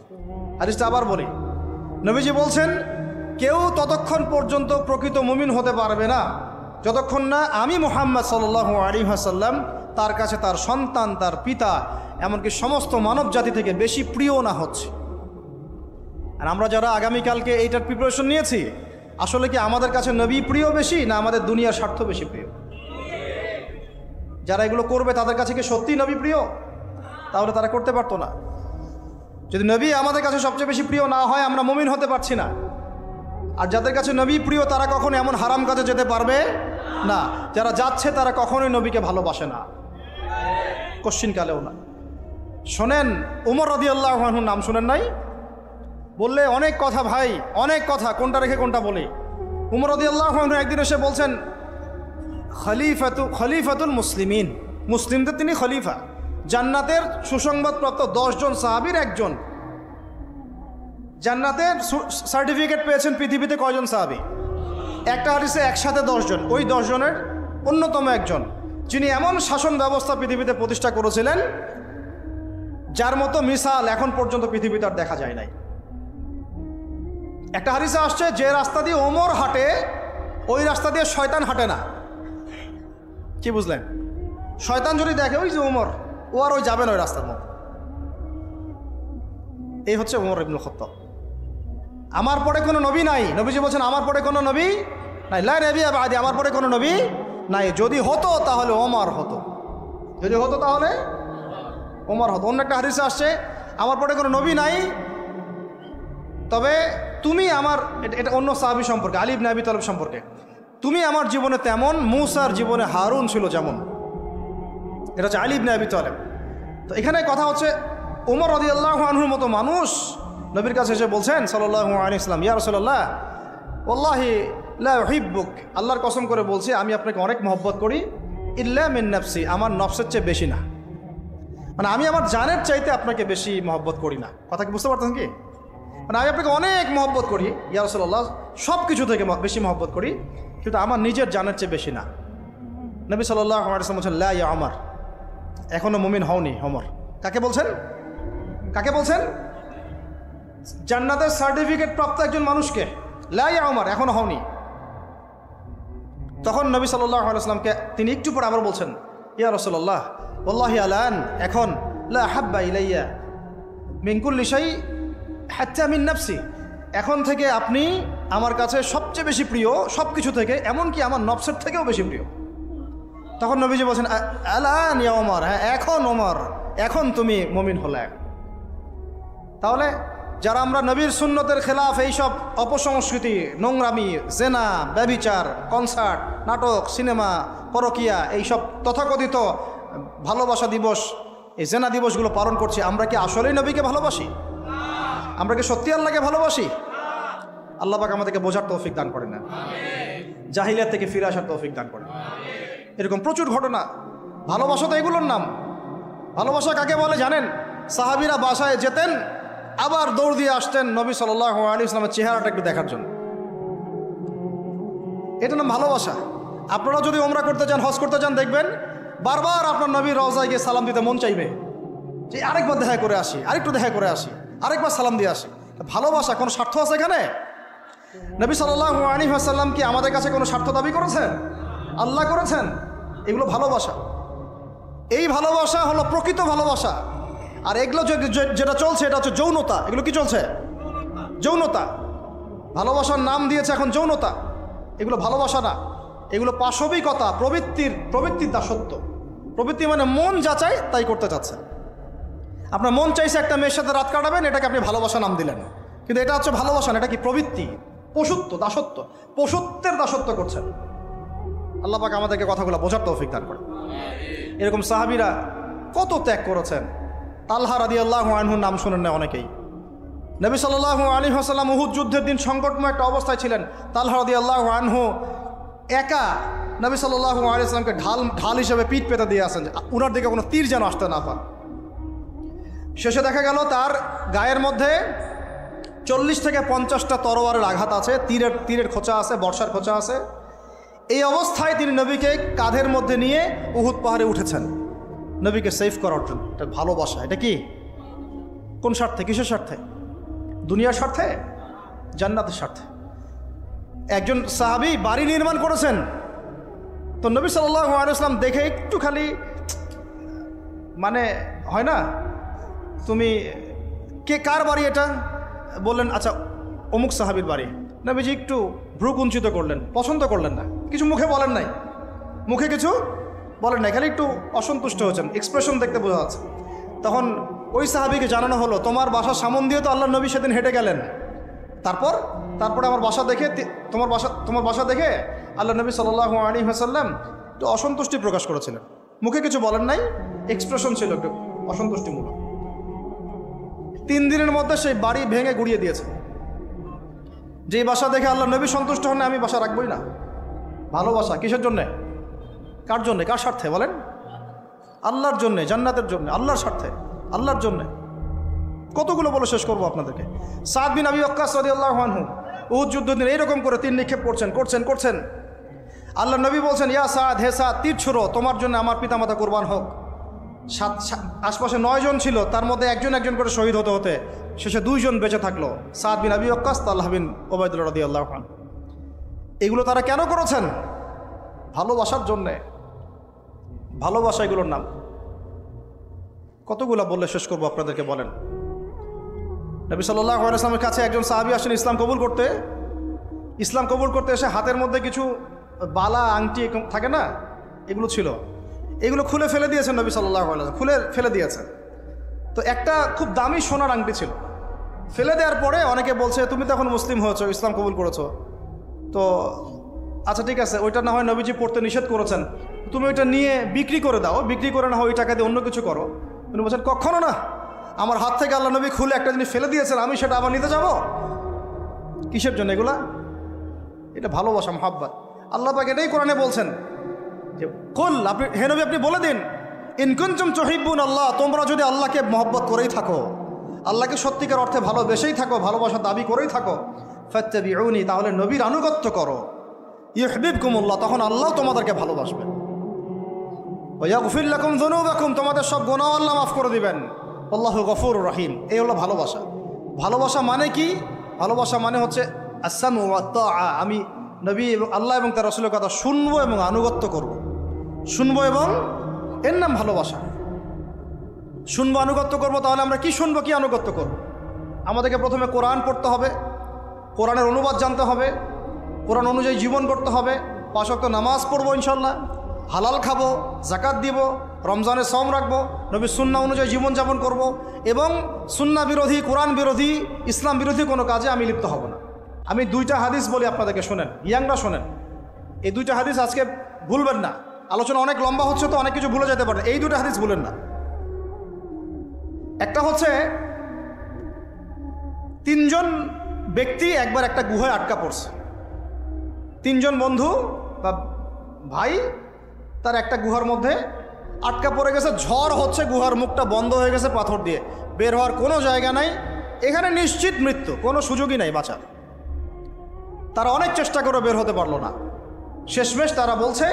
হাদিসটা আবার বলি, নবীজি বলছেন কেউ ততক্ষণ পর্যন্ত প্রকৃত মুমিন হতে পারবে না যতক্ষণ না আমি মুহাম্মদ সাল্লাল্লাহু আলাইহি ওয়াসাল্লাম তার কাছে তার সন্তান, তার পিতা, এমনকি সমস্ত মানব জাতি থেকে বেশি প্রিয় না হচ্ছে। আর আমরা যারা আগামীকালকে এইটার প্রিপারেশন নিয়েছি, আসলে কি আমাদের কাছে নবী প্রিয় বেশি না আমাদের দুনিয়ার স্বার্থ বেশি প্রিয়? যারা এগুলো করবে তাদের কাছে কি সত্যিই নবী প্রিয়? তাহলে তারা করতে পারতো না। যদি নবী আমাদের কাছে সবচেয়ে বেশি প্রিয় না হয়, আমরা মুমিন হতে পারছি না। আর যাদের কাছে নবী প্রিয় তারা কখনো এমন হারাম কাজে যেতে পারবে না। যারা যাচ্ছে তারা কখনোই নবীকে ভালোবাসে না, কোশ্চিনকালেও না। শোনেন, উমর রাদিয়াল্লাহু আনহুর নাম শুনেন নাই? বললে অনেক কথা ভাই, অনেক কথা, কোনটা রেখে কোনটা বলি। উমর রাদিয়াল্লাহু আনহু একদিন এসে বলছেন খলিফাতুল মুসলিমিন, মুসলিমদের তিনি খলিফা, জান্নাতের সুসংবাদপ্রাপ্ত 10 জন সাহাবীর একজন। জান্নাতের সার্টিফিকেট পেয়েছেন পৃথিবীতে কয়জন সাহাবী? একটা হাদিসে একসাথে 10 জন। ওই 10 জনের অন্যতম একজন, যিনি এমন শাসন ব্যবস্থা পৃথিবীতে প্রতিষ্ঠা করেছিলেন যার মতো মিসাল এখন পর্যন্ত পৃথিবীতে আর দেখা যায় নাই। একটা হাদিসে আসছে যে রাস্তা দিয়ে ওমর হাঁটে ওই রাস্তা দিয়ে শয়তান হাঁটে না। কি বুঝলেন? শয়তান যদি দেখে ওই যে ওমর, ও আর ওই যাবে না ওই রাস্তার মধ্যে। এই হচ্ছে ওমর ইবনুল খাত্তাব। আমার পরে কোনো নবী নাই। নবীজি বলছেন আমার পরে কোনো নবী নাই, লা নবিয়্যা বা'দি, আমার পরে কোনো নবী নাই। যদি হতো তাহলে ওমর হতো, যদি হতো তাহলে ওমর হতো। অন্য একটা হাদিসে আসছে আমার পরে কোনো নবী নাই, তবে তুমি আমার, এটা অন্য সাহাবী সম্পর্কে, আলী ইবনে আবি তালিব সম্পর্কে, তুমি আমার জীবনে তেমন মূসার জীবনে হারুন ছিল যেমন। এটা হচ্ছে আলী ইবনে আবি তালিব। তো এখানে কথা হচ্ছে ওমর রাদিয়াল্লাহু আনহুর মতো মানুষ নবীর কাছে এসে বলছেন সাল্লাল্লাহু আলাইহি ওয়াসাল্লাম, ইয়া রাসূলুল্লাহ ওয়াল্লাহি লা উহিব্বুক, আল্লাহর কসম করে বলছি আমি আপনাকে অনেক মহব্বত করি, ইল্লা মিন নাফসি, আমার নফসের চেয়ে বেশি না। মানে আমি আমার জানের চাইতে আপনাকে বেশি মহব্বত করি না। কথা কি বুঝতে পারতেন কি? মানে আমি আপনাকে অনেক মহব্বত করি ইয়া রাসূলুল্লাহ, সব কিছু থেকে বেশি মহব্বত করি, কিন্তু আমার নিজের জানের চেয়ে বেশি না। নবী সাল্লাল্লাহু আলাইহি ওয়াসাল্লাম বলছেন লা ইয়া ওমর, এখনো মুমিন হওনি ওমর। কাকে বলছেন? কাকে বলছেন? জান্নাতের সার্টিফিকেট প্রাপ্ত একজন মানুষকে। লা ইয়া ওমর, এখনো হওনি। তখন নবী সাল্লাল্লাহু আলাইহি ওয়াসাল্লামকে তিনি একটু পরে আবার বলছেন ইয়া রাসূলুল্লাহ ওয়াল্লাহি আলান, এখন লা হাব্বা ইলাইয়া মিন কুল্লি শাই হাত্তা মিন নাফসি, এখন থেকে আপনি আমার কাছে সবচেয়ে বেশি প্রিয় সব কিছু থেকে, এমনকি আমার নফসের থেকেও বেশি প্রিয়। তখন নবীজি বলছেন আলান ইয়া ওমর, হ্যাঁ এখন ওমর, এখন তুমি মুমিন হলে। তাহলে যারা আমরা নবীর সুন্নতের খেলাফ এইসব অপসংস্কৃতি, নোংরামি, জেনা, ব্যভিচার, কনসার্ট, নাটক, সিনেমা, পরকিয়া, এইসব তথাকথিত ভালোবাসা দিবস, এই জেনা দিবসগুলো পালন করছি, আমরা কি আসলেই নবীকে ভালোবাসি? আমরা কি সত্যি আল্লাহকে ভালোবাসি? আল্লাহ পাক আমাদেরকে বোঝার তৌফিক দান করেন না, জাহিলিয়াত থেকে ফিরে আসার তৌফিক দান করেন। এরকম প্রচুর ঘটনা। ভালোবাসা তো এগুলোর নাম। ভালোবাসা কাকে বলে জানেন? সাহাবীরা বাসায় যেতেন, আবার দৌড় দিয়ে আসতেন নবী সাল্লাল্লাহু আলাইহি ওয়াসাল্লামের চেহারাটা একটু দেখার জন্য। এটা নাম ভালোবাসা। আপনারা যদি ওমরা করতে চান, হজ করতে চান, দেখবেন বারবার আপনার নবীর রওজায় গিয়ে সালাম দিতে মন চাইবে, যে আরেকবার দেখা করে আসি, আরেকটু দেখা করে আসি, আরেকবার সালাম দিয়ে আসি। ভালোবাসা কোনো স্বার্থ আছে এখানে? নবী সাল্লাল্লাহু আলাইহি ওয়াসাল্লাম কি আমাদের কাছে কোনো স্বার্থ দাবি করেছেন? আল্লাহ করেছেন। এগুলো ভালোবাসা। এই ভালোবাসা হলো প্রকৃত ভালোবাসা। আর এগুলো যেটা চলছে এটা হচ্ছে যৌনতা। এগুলো কি চলছে? যৌনতা। ভালোবাসার নাম দিয়েছে এখন যৌনতা। এগুলো ভালোবাসা না, এগুলো পাশবিকতা, প্রবৃত্তির দাসত্ব। প্রবৃত্তি মানে মন যা চায় তাই করতে চাচ্ছে। আপনার মন চাইছে একটা মেয়ের সাথে রাত কাটাবেন, এটাকে আপনি ভালোবাসা নাম দিলেন, কিন্তু এটা হচ্ছে ভালোবাসা না, এটা কি প্রবৃত্তি, পশুত্ব, দাসত্ব, পশুত্বের দাসত্ব করছেন। আল্লাহ পাক আমাদেরকে কথাগুলো বোঝার তৌফিক দান করে। এরকম সাহাবীরা কত ত্যাগ করেছেন। তালহা রাদিয়াল্লাহু আনহুর নাম শুনেন না অনেকেই। নবী সাল্লাল্লাহু আলাইহি ওয়াসাল্লাম উহুদ যুদ্ধের দিন সংকটময় একটা অবস্থায় ছিলেন। তালহা রাদিয়াল্লাহু আনহু একা নবী সাল্লাল্লাহু আলাইহি ওয়াসাল্লামকে ঢাল হিসেবে পিঠ পেতে দিয়ে আসেন, উনার দিকে কোনো তীর যেন আসতে না পারে। শেষে দেখা গেল তার গায়ের মধ্যে 40 থেকে 50টা তরোয়ারের আঘাত আছে, তীরের খোঁচা আছে, বর্ষার খোঁচা আছে। এই অবস্থায় তিনি নবীকে কাঁধের মধ্যে নিয়ে উহুদ পাহাড়ে উঠেছেন নবীকে সেভ করার জন্য। এটা ভালোবাসা। এটা কি? কোন স্বার্থে? কিসের স্বার্থে? দুনিয়ার স্বার্থে? জান্নাতের স্বার্থে। একজন সাহাবী বাড়ি নির্মাণ করেছেন, তো নবী সাল্লাল্লাহু আলাইহি ওয়াসাল্লাম দেখে একটু খালি মানে হয় না, তুমি কার বাড়ি এটা? বললেন আচ্ছা অমুক সাহাবীর বাড়ি। নবীজি একটু ভ্রু কুঞ্চিত করলেন, পছন্দ করলেন না, কিছু মুখে বলেন নাই, মুখে কিছু বলেন নাই, খালি একটু অসন্তুষ্ট হয়েছেন, এক্সপ্রেশন দেখতে বোঝা যাচ্ছে। তখন ওই সাহাবীকে জানানো হলো, তোমার বাসার সামন দিয়ে তো আল্লাহর নবী সেদিন হেঁটে গেলেন, তারপরে আমার বাসা দেখে তোমার বাসা দেখে আল্লাহ নবী সাল্লাল্লাহু আলাইহি ওয়াসাল্লাম একটু অসন্তুষ্টি প্রকাশ করেছিলেন, মুখে কিছু বলেন নাই, এক্সপ্রেশন ছিল একটু অসন্তুষ্টিমূলক। 3 দিনের মধ্যে সেই বাড়ি ভেঙে গুড়িয়ে দিয়েছে। যেই বাসা দেখে আল্লাহ নবী সন্তুষ্ট হন, আমি বাসা রাখবই না। ভালোবাসা কিসের জন্যে? কার জন্যে? কার স্বার্থে বলেন? আল্লাহর জন্যে, জান্নাতের জন্যে, আল্লাহর স্বার্থে, আল্লাহর জন্যে। কতগুলো বলে শেষ করবো আপনাদেরকে। সাদ বিন আবি ওয়াক্কাস রাদিয়াল্লাহু আনহু উহুদ যুদ্ধের দিন এইরকম করে তীর নিক্ষেপ করছেন। আল্লাহ নবী বলছেন, ইয়া সাদ, হে সাদ, তীর ছুড়ো, তোমার জন্য আমার পিতামাতা কুরবান হোক। আশপাশে 9 জন ছিল, তার মধ্যে একজন করে শহীদ হতে শেষে 2 জন বেঁচে থাকলো, সাদ বিন আবি ওয়াক্কাস, তালহা বিন উবাইদুল্লাহ রাদিয়াল্লাহু আনহু। এগুলো তারা কেন করেছেন? ভালোবাসার জন্যে। ভালোবাসা এগুলোর নাম। কতগুলো বললে শেষ করবো আপনাদেরকে বলেন। নবী সাল্লাল্লাহু আলাইহি ওয়াসাল্লামের কাছে একজন সাহাবী আসেন ইসলাম কবুল করতে এসে হাতের মধ্যে কিছু বালা আংটি থাকে না, এগুলো ছিল, এগুলো খুলে ফেলে দিয়েছেন নবী সাল্লাল্লাহু আলাইহি ওয়াসাল্লাম, খুলে ফেলে দিয়েছেন। তো একটা খুব দামি সোনার আংটি ছিল, ফেলে দেওয়ার পরে অনেকে বলছে তুমি তো এখন মুসলিম হয়েছো, ইসলাম কবুল করেছো, তো আচ্ছা ঠিক আছে, ওইটা না হয় নবীজি পড়তে নিষেধ করেছেন, তুমি ওইটা নিয়ে বিক্রি করে দাও, বিক্রি করে না হয় ওই টাকা দিয়ে অন্য কিছু করো। উনি বলছেন কখনো না, আমার হাত থেকে আল্লাহ নবী খুলে একটা জিনিস ফেলে দিয়েছেন, আমি সেটা আবার নিতে যাব? কিসের জন্য এগুলা? এটা ভালোবাসা, মুহাব্বত। আল্লাহ পাক এটাই কোরআনে বলছেন যে কুল, হে নবী আপনি বলে দিন, ইন কুনতুম তুহিব্বুন আল্লাহ, তোমরা যদি আল্লাহকে মহব্বত করেই থাকো, আল্লাহকে সত্যিকার অর্থে ভালোবেসেই থাকো, ভালোবাসা দাবি করেই থাকো, ফাত্তাবিউনি, তাহলে নবীর আনুগত্য করো, ইউহিব্বুকুমুল্লাহ, তখন আল্লাহ তোমাদেরকে ভালোবাসবেন, ওয়া ইয়াগফির লাকুম যুনুবাকুম, তোমাদের সব গুনাহ আল্লাহ মাফ করে দিবেন, আল্লাহু গফুরুর রহিম। এই হলো ভালোবাসা। ভালোবাসা মানে কি? ভালোবাসা মানে হচ্ছে আসসামু ওয়া তাআ, আমি নবী এবং আল্লাহ এবং তার রাসূলের কথা শুনবো এবং আনুগত্য করব, শুনবো এবং এর নাম ভালোবাসা। শুনবো, আনুগত্য করব, তাহলে আমরা কি শুনবো, কি আনুগত্য করব? আমাদেরকে প্রথমে কোরআন পড়তে হবে, কোরআনের অনুবাদ জানতে হবে, কোরআন অনুযায়ী জীবন করতে হবে, 5 ওয়াক্ত নামাজ পড়বো ইনশাল্লাহ, হালাল খাবো, যাকাত দিব, রমজানের সওম রাখবো, নবীর সুন্নাহ অনুযায়ী জীবনযাপন করব, এবং সুন্নাহ বিরোধী, কোরআন বিরোধী, ইসলাম বিরোধী কোনো কাজে আমি লিপ্ত হব না। আমি 2টা হাদিস বলি আপনাদেরকে, শোনেন, ইয়াংরা শোনেন, এই 2টা হাদিস আজকে ভুলবেন না। আলোচনা অনেক লম্বা হচ্ছে তো অনেক কিছু ভুলে যেতে পারে, এই 2টা হাদিস ভুলেন না। একটা হচ্ছে 3 জন ব্যক্তি একবার একটা গুহায় আটকা পড়ছে। 3 জন বন্ধু বা ভাই, তার একটা গুহার মধ্যে আটকা পড়ে গেছে, ঝড় হচ্ছে, গুহার মুখটা বন্ধ হয়ে গেছে পাথর দিয়ে, বের হওয়ার কোনো জায়গা নাই, এখানে নিশ্চিত মৃত্যু, কোনো সুযোগই নাই বাঁচার। তারা অনেক চেষ্টা করে বের হতে পারলো না। শেষমেশ তারা বলছে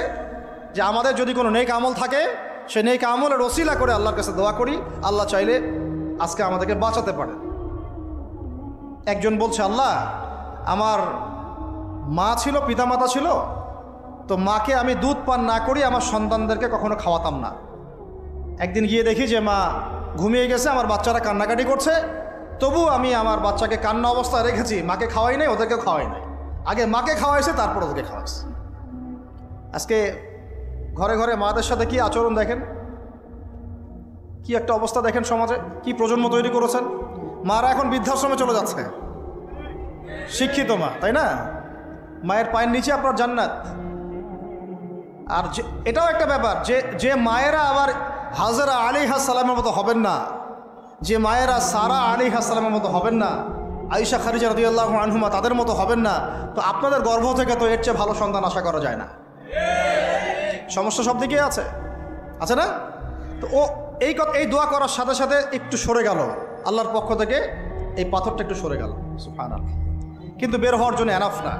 যে আমাদের যদি কোনো নেক আমল থাকে, সে নেক আমলের ওসিলা করে আল্লাহর কাছে দোয়া করি, আল্লাহ চাইলে আজকে আমাদেরকে বাঁচাতে পারে। একজন বলছে, আল্লাহ আমার মা ছিল, পিতামাতা ছিল, তো মাকে আমি দুধ পান না করি আমার সন্তানদেরকে কখনো খাওয়াতাম না, একদিন গিয়ে দেখি যে মা ঘুমিয়ে গেছে, আমার বাচ্চারা কান্নাকাটি করছে, তবু আমি আমার বাচ্চাকে কান্না অবস্থায় রেখেছি, মাকে খাওয়াই নাই, ওদেরকে খাওয়াই নাই, আগে মাকে খাওয়াইছে তারপর ওদেরকে খাওয়াইছে। আজকে ঘরে ঘরে মাদের সাথে কি আচরণ দেখেন, কি একটা অবস্থা দেখেন সমাজে, কি প্রজন্ম তৈরি করেছেন। মারা এখন বৃদ্ধাশ্রমে চলে যাচ্ছে, শিক্ষিত মা, তাই না? মায়ের পায়ের নিচে আপনার জান্নাত। আর এটাও একটা ব্যাপার যে মায়েরা আবার হাজরা আলাইহিস সালামের মতো হবেন না, যে মায়েরা সারা আলাইহিস সালামের মতো হবেন না, আয়েশা খাদিজা রাদিয়াল্লাহু আনহুমা তাদের মতো হবেন না, তো আপনাদের গর্ভ থেকে তো এর চেয়ে ভালো সন্তান আশা করা যায় না। সমস্যা সব দিকেই আছে না? তো ও এই দোয়া করার সাথে সাথে একটু সরে গেল, আল্লাহর পক্ষ থেকে এই পাথরটা একটু সরে গেল, সুবহানাল্লাহ। কিন্তু বের হওয়ার জন্য এনাফ না।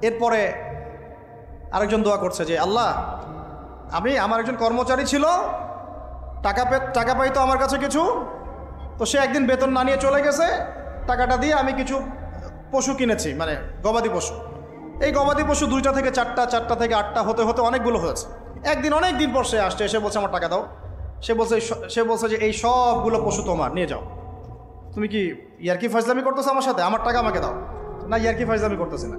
এরপরে আরেকজন দোয়া করছে যে আল্লাহ, আমার একজন কর্মচারী ছিল, টাকা পাইতো আমার কাছে কিছু, তো সে একদিন বেতন না নিয়ে চলে গেছে, টাকাটা দিয়ে আমি কিছু পশু কিনেছি, মানে গবাদি পশু। এই গবাদি পশু 2টা থেকে 4টা, 4টা থেকে 8টা হতে হতে অনেকগুলো হয়েছে। একদিন অনেক দিন পর সে আসছে, এসে বলছে আমার টাকা দাও। সে বলছে যে এই সবগুলো পশু তোমার, নিয়ে যাও। তুমি কি ইয়ার্কি ফাজলামি করতেছো আমার সাথে? আমার টাকা আমাকে দাও। না, ইয়ার্কি ফাজলামি করতেছি না,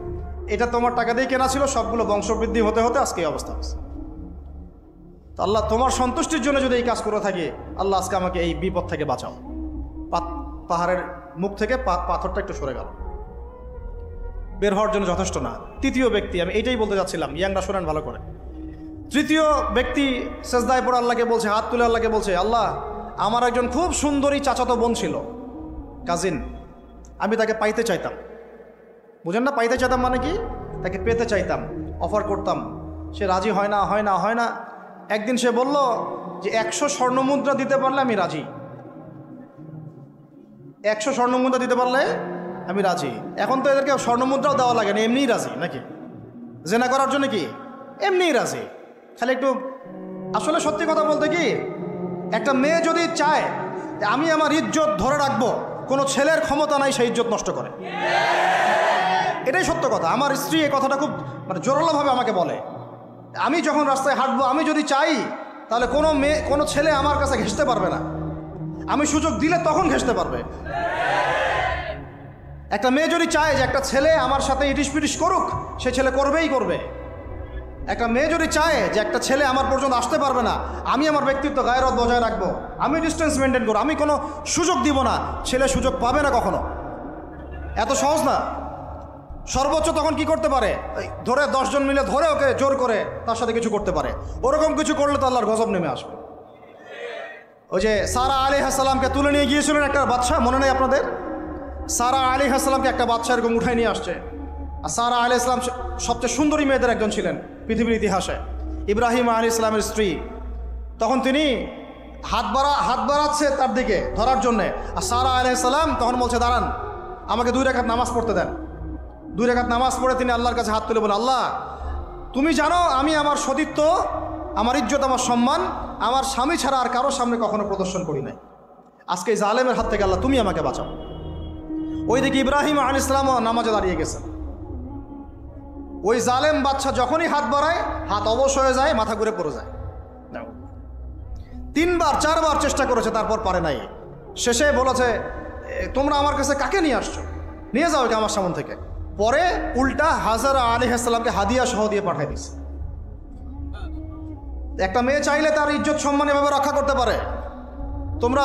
এটা তোমার টাকা দিয়ে কেনা ছিল, সবগুলো বংশবৃদ্ধি হতে হতে আজকে এই অবস্থা হচ্ছে। তো আল্লাহ, তোমার সন্তুষ্টির জন্য যদি এই কাজ করে থাকি, আল্লাহ আজকে আমাকে এই বিপদ থেকে বাঁচাও। পাহাড়ের মুখ থেকে পাথরটা একটু সরে গেল, বের হওয়ার জন্য যথেষ্ট না। তৃতীয় ব্যক্তি, আমি এইটাই বলতে যাচ্ছিলাম, ইয়াংরা শোনেন ভালো করে। তৃতীয় ব্যক্তি সেজদায় পড়ে আল্লাহকে বলছে, হাত তুলে আল্লাহকে বলছে, আল্লাহ, আমার একজন খুব সুন্দরী চাচাতো বোন ছিল, কাজিন, আমি তাকে পাইতে চাইতাম। বুঝেন না, পাইতে চাইতাম মানে কি? তাকে পেতে চাইতাম, অফার করতাম, সে রাজি হয় না। একদিন সে বলল যে 100 স্বর্ণমুদ্রা দিতে পারলে আমি রাজি, 100 স্বর্ণমুদ্রা দিতে পারলে আমি রাজি। এখন তো এদেরকে স্বর্ণমুদ্রাও দেওয়া লাগে না, এমনিই রাজি নাকি? জেনা করার জন্য কি এমনিই রাজি, খালি একটু। আসলে সত্যি কথা বলতে কি, একটা মেয়ে যদি চায় আমি আমার ইজ্জত ধরে রাখবো, কোনো ছেলের ক্ষমতা নাই সেই ইজ্জত নষ্ট করে। এটাই সত্য কথা। আমার স্ত্রী এই কথাটা খুব জোরালোভাবে আমাকে বলে, আমি যখন রাস্তায় হাঁটবো, আমি যদি চাই তাহলে কোনো ছেলে আমার কাছে ঘেঁষতে পারবে না, আমি সুযোগ দিলে তখন ঘেঁষতে পারবে। একটা মেয়ে যদি চায় যে একটা ছেলে আমার সাথে ইটিস পিটিস করুক, সে ছেলে করবেই করবে। একটা মেয়ে যদি চায় যে একটা ছেলে আমার পর্যন্ত আসতে পারবে না, আমি আমার ব্যক্তিত্ব গায়রত বজায় রাখবো, আমি ডিস্টেন্স মেনটেন করবো, আমি কোনো সুযোগ দিব না, ছেলে সুযোগ পাবে না কখনো। এত সহজ না। সর্বোচ্চ তখন কি করতে পারে, ধরে 10 জন মিলে ধরে ওকে জোর করে তার সাথে কিছু করতে পারে। ওরকম কিছু করলে তো আল্লাহর গজব নেমে আসবে। ওই যে সারা আলাইহিস সালামকে তুলে নিয়ে গিয়েছিলেন একটা বাদশা, মনে নেই আপনাদের? সারা আলাইহিস সালামকে একটা বাদশা এরকম উঠাই নিয়ে আসছে। আর সারা আলাইহিস সালাম সবচেয়ে সুন্দরী মেয়েদের একজন ছিলেন পৃথিবীর ইতিহাসে, ইব্রাহিম আলাইহিস সালামের স্ত্রী। তখন তিনি হাত বাড়াচ্ছে তার দিকে ধরার জন্যে, আর সারা আলাইহিস সালাম তখন বলছে, দাঁড়ান, আমাকে 2 রাকাত নামাজ পড়তে দেন। 2 রাকাত নামাজ পড়ে তিনি আল্লাহর কাছে হাত তুলে বলেন, আল্লাহ, তুমি জানো আমি আমার সতীত্ব, আমার ইজ্জত, আমার সম্মান আমার স্বামী ছাড়া আর কারোর সামনে কখনো প্রদর্শন করি নাই। আজকে এই জালেমের হাত থেকে আল্লাহ তুমি আমাকে বাঁচাও। ওইদিকে ইব্রাহিম আলাইহিস সালাম নামাজে দাঁড়িয়ে গেছেন। ওই জালেম বাদশা যখনই হাত বাড়ায়, হাত অবশ হয়ে যায়, মাথা ঘুরে পড়ে যায়। 3বার 4বার চেষ্টা করেছে, তারপর পারে নাই। শেষে বলেছে, তোমরা আমার কাছে কাকে নিয়ে আসছো, নিয়ে যাও একে আমার সামনে থেকে। পরে উল্টা হাজরা আলাইহিস সালামকে হাদিয়া সহ দিয়ে পাঠিয়ে দিচ্ছে। একটা মেয়ে চাইলে তার ইজ্জত সম্মান এভাবে রক্ষা করতে পারে। তোমরা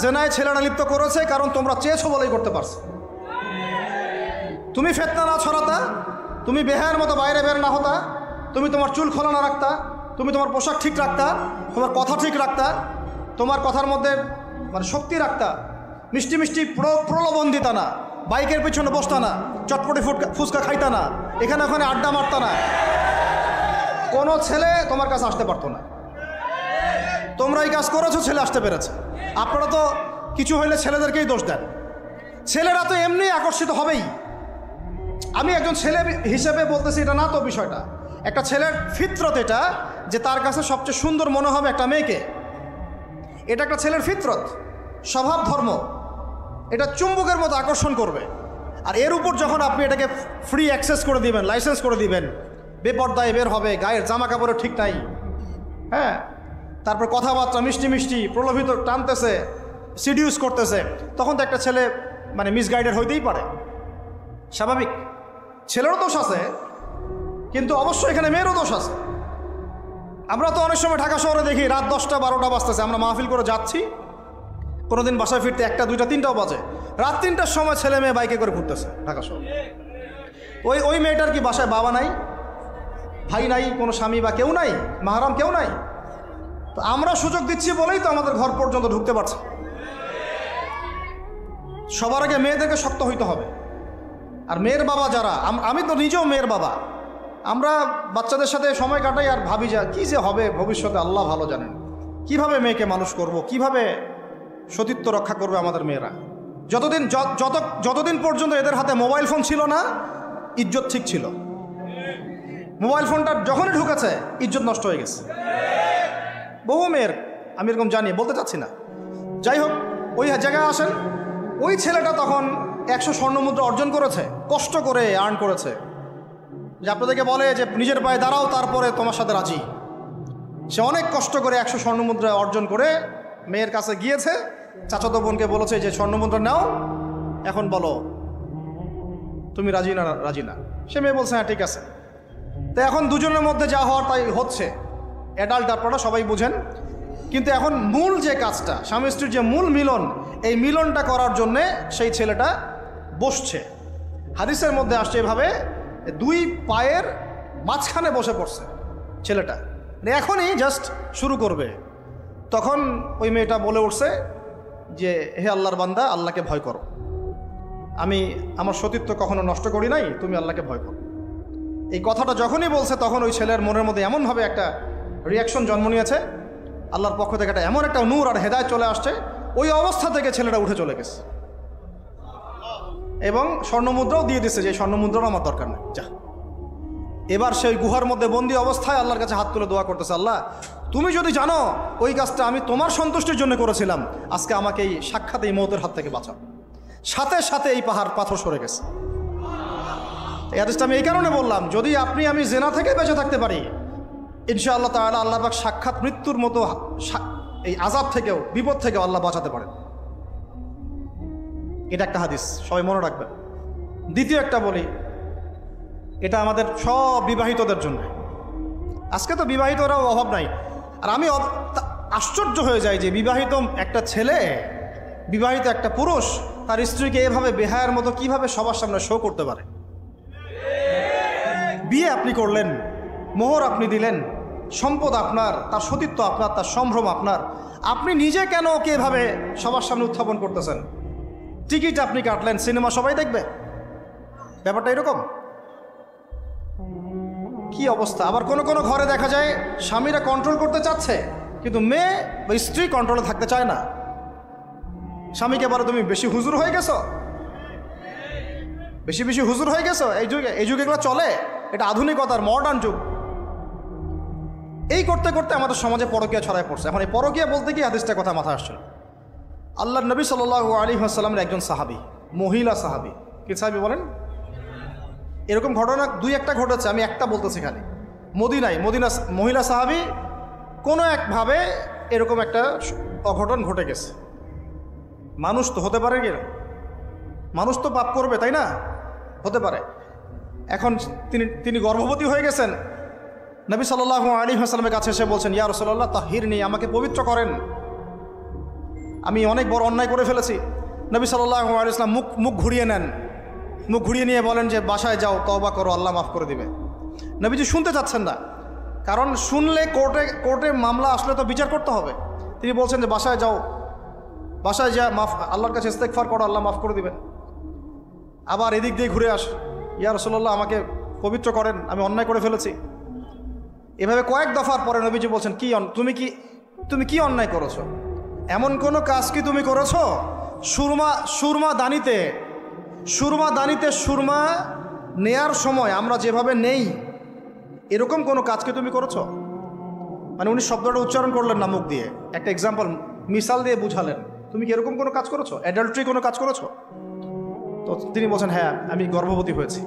জেনায় ছেলেরা লিপ্ত করেছে কারণ তোমরা চেয়েছো বলেই করতে পারছো। তুমি ফিতনা না ছড়াতা, তুমি বেহায়ের মতো বাইরে বের না হতা, তুমি তোমার চুল খোলা না রাখতা, তুমি তোমার পোশাক ঠিক রাখতা, তোমার কথা ঠিক রাখতা, তোমার কথার মধ্যে শক্তি রাখতা, মিষ্টি মিষ্টি প্রলোভন দিতা না, বাইকের পিছনে বসতা না, চটপটি ফুচকা খাইতা না, এখানে ওখানে আড্ডা মারতা না, কোনো ছেলে তোমার কাছে আসতে পারতো না। তোমরা এই কাজ করেছো, ছেলে আসতে পেরেছে। আপনারা তো কিছু হইলে ছেলেদেরকেই দোষ দেন। ছেলেরা তো এমনি আকর্ষিত হবেই। আমি একজন ছেলে হিসেবে বলতেছি এটা না তো বিষয়টা। একটা ছেলের ফিতরত এটা, যে তার কাছে সবচেয়ে সুন্দর মনে হবে একটা মেয়েকে। এটা একটা ছেলের ফিতরত, স্বভাব ধর্ম, এটা চুম্বকের মতো আকর্ষণ করবে। আর এর উপর যখন আপনি এটাকে ফ্রি অ্যাক্সেস করে দিবেন, লাইসেন্স করে দিবেন, বেপর্দায় বের হবে, গায়ের জামা কাপড়ও ঠিক নাই, হ্যাঁ, তারপর কথাবার্তা মিষ্টি মিষ্টি প্রলোভিত টানতেছে, সিডিউস করতেছে, তখন তো একটা ছেলে মানে মিসগাইডেড হইতেই পারে, স্বাভাবিক। ছেলেরও দোষ আছে, কিন্তু অবশ্যই এখানে মেয়েরও দোষ আছে। আমরা তো অনেক সময় ঢাকা শহরে দেখি রাত 10টা 12টা বাজতেছে, আমরা মাহফিল করে যাচ্ছি, কোনোদিন বাসায় ফিরতে 1টা 2টা 3টাও বাজে, রাত 3টার সময় ছেলে মেয়ে বাইকে করে ঘুরতেছে ঢাকা শহর। ওই মেয়েটার কি বাসায় বাবা নাই, ভাই নাই, কোনো স্বামী বা কেউ নাই, মাহারাম কেউ নাই? তো আমরা সুযোগ দিচ্ছি বলেই তো আমাদের ঘর পর্যন্ত ঢুকতে পারছে। সবার আগে মেয়েদেরকে শক্ত হইতে হবে। আর মেয়ের বাবা যারা, আমি তো নিজেও মেয়ের বাবা, আমরা বাচ্চাদের সাথে সময় কাটাই আর ভাবি যা কী যে হবে ভবিষ্যতে আল্লাহ ভালো জানেন। কিভাবে মেয়েকে মানুষ করব, কিভাবে সতীত্ব রক্ষা করবে আমাদের মেয়েরা। যতদিন পর্যন্ত এদের হাতে মোবাইল ফোন ছিল না, ইজ্জত ঠিক ছিল। মোবাইল ফোনটা যখনই ঢুকেছে ইজ্জত নষ্ট হয়ে গেছে বহু মেয়ের। আমি এরকম জানি, বলতে চাচ্ছি না। যাই হোক, ওই জায়গায় আসেন, ওই ছেলেটা তখন 100 স্বর্ণমুদ্রা অর্জন করেছে, কষ্ট করে আর্ন করেছে, যে আপনাদেরকে বলে যে নিজের পায়ে দাঁড়াও তারপরে তোমার সাথে রাজি। সে অনেক কষ্ট করে 100 স্বর্ণমুদ্রা অর্জন করে মেয়ের কাছে গিয়েছে, চাচাতো বোনকে বলেছে যে স্বর্ণমুদ্রা নাও, এখন বলো তুমি রাজি না। সে মেয়ে বলছে হ্যাঁ ঠিক আছে। তো এখন দুজনের মধ্যে যা হওয়ার তাই হচ্ছে, অ্যাডাল্ট আপনারা সবাই বুঝেন। কিন্তু এখন মূল যে কাজটা, স্বামী স্ত্রীর যে মূল মিলন, এই মিলনটা করার জন্যে সেই ছেলেটা বসছে। হাদিসের মধ্যে আসছে এভাবে, 2 পায়ের মাঝখানে বসে পড়ছে ছেলেটা, এখনই জাস্ট শুরু করবে। তখন ওই মেয়েটা বলে উঠছে যে হে আল্লাহর বান্দা, আল্লাহকে ভয় করো, আমি আমার সতীত্ব কখনো নষ্ট করি নাই, তুমি আল্লাহকে ভয় করো। এই কথাটা যখনই বলছে তখন ওই ছেলের মনের মধ্যে এমনভাবে একটা রিয়াকশন জন্ম নিয়েছে, আল্লাহর পক্ষ থেকে এমন একটা নূর আর হেদায়েত চলে আসছে, ওই অবস্থা থেকে ছেলেটা উঠে চলে গেছে এবং স্বর্ণমুদ্রাও দিয়ে দিচ্ছে, যে স্বর্ণমুদ্রাও আমার দরকার নেই, যা। এবার সেই গুহার মধ্যে বন্দি অবস্থায় আল্লাহর কাছে হাত তুলে দোয়া করতেছে, আল্লাহ তুমি যদি জানো ওই কাজটা আমি তোমার সন্তুষ্টির জন্য করেছিলাম, আজকে আমাকে এই সাক্ষাৎ এই মৌতের হাত থেকে বাঁচাও। সাথে সাথে এই পাথর সরে গেছে। এই হাদিসটা আমি এই কারণে বললাম, যদি আমি জেনা থেকে বেঁচে থাকতে পারি, ইনশাআল্লাহ তাআলা আল্লাহ পাক সাক্ষাৎ মৃত্যুর মতো এই আযাব থেকেও, বিপদ থেকেও আল্লাহ বাঁচাতে পারেন। এটা একটা হাদিস, সবাই মনে রাখবেন। দ্বিতীয় একটা বলি, এটা আমাদের সব বিবাহিতদের জন্য। আজকে তো বিবাহিতরাও অভাব নাই। আর আমি আশ্চর্য হয়ে যাই যে বিবাহিত একটা ছেলে, বিবাহিত একটা পুরুষ তার স্ত্রীকে এভাবে বেহায়ার মতো কিভাবে সবার সামনে শো করতে পারে। বিয়ে আপনি করলেন, মোহর আপনি দিলেন, সম্পদ আপনার, তার সতীত্ব আপনার, তার সম্ভ্রম আপনার, আপনি নিজে কেন ওকে এভাবে সবার সামনে উত্থাপন করতেছেন? টিকিট আপনি কাটলেন, সিনেমা সবাই দেখবে, ব্যাপারটা এরকম। কি অবস্থা! আবার কোনো কোনো ঘরে দেখা যায় স্বামীরা কন্ট্রোল করতে চাচ্ছে, কিন্তু মেয়ে বা স্ত্রী কন্ট্রোলে থাকতে চায় না। স্বামীকে বলে তুমি বেশি হুজুর হয়ে গেছো, বেশি হুজুর হয়ে গেছো। এই যুগে এগুলো চলে, এটা আধুনিকতার মডার্ন যুগ। এই করতে করতে আমাদের সমাজে পরকীয়া ছড়ায় পড়ছে। এখন এই পরকীয়া বলতে গিয়ে হাদিসটা কথা মাথায় আসছিল। আল্লাহর নবী সাল্লাল্লাহু আলাইহি ওয়াসাল্লামের একজন সাহাবী, মহিলা সাহাবী। কি সাহাবী বলেন? এরকম ঘটনা 2-1টা ঘটেছে, আমি একটা বলতেছি খালি। মদিনা মহিলা সাহাবী কোনো একভাবে এরকম একটা অঘটন ঘটে গেছে। মানুষ তো হতে পারে, কি মানুষ তো পাপ করবে, তাই না? হতে পারে। এখন তিনি গর্ভবতী হয়ে গেছেন। নবী সাল্লাল্লাহু আলাইহি ওয়াসাল্লামের কাছে এসে বলছেন, ইয়া রাসূলুল্লাহ তাহহিরনি, আমাকে পবিত্র করেন, আমি অনেক বড় অন্যায় করে ফেলেছি। নবী সাল্লাল্লাহু আলাইহি ওয়াসাল্লাম মুখ ঘুরিয়ে নেন, মুখ ঘুরিয়ে নিয়ে বলেন যে বাসায় যাও, তওবা করো, আল্লাহ মাফ করে দিবে। নবীজি শুনতে চাচ্ছেন না, কারণ শুনলে কোর্টে মামলা আসলে তো বিচার করতে হবে। তিনি বলছেন যে বাসায় যাও, বাসায় যা আল্লাহর কাছে ইস্তেগফার করো, আল্লাহ মাফ করে দিবেন। আবার এদিক দিয়ে ঘুরে আস, ইয়া রাসূলুল্লাহ আমাকে পবিত্র করেন, আমি অন্যায় করে ফেলেছি। এভাবে কয়েক দফার পরে নবীজি বলছেন, তুমি কি অন্যায় করেছো? এমন কোনো কাজ কি তুমি করেছো? সুরমা দানিতে সুরমা নেয়ার সময় আমরা যেভাবে নেই, এরকম কোনো কাজ কি তুমি করেছো? মানে উনি শব্দটা উচ্চারণ করলেন না মুখ দিয়ে, একটা এক্সাম্পল মিসাল দিয়ে বুঝালেন, তুমি কি এরকম কোনো কাজ করেছো? অ্যাডাল্ট্রি কোনো কাজ করেছো? তো তিনি বলছেন হ্যাঁ, আমি গর্ভবতী হয়েছি।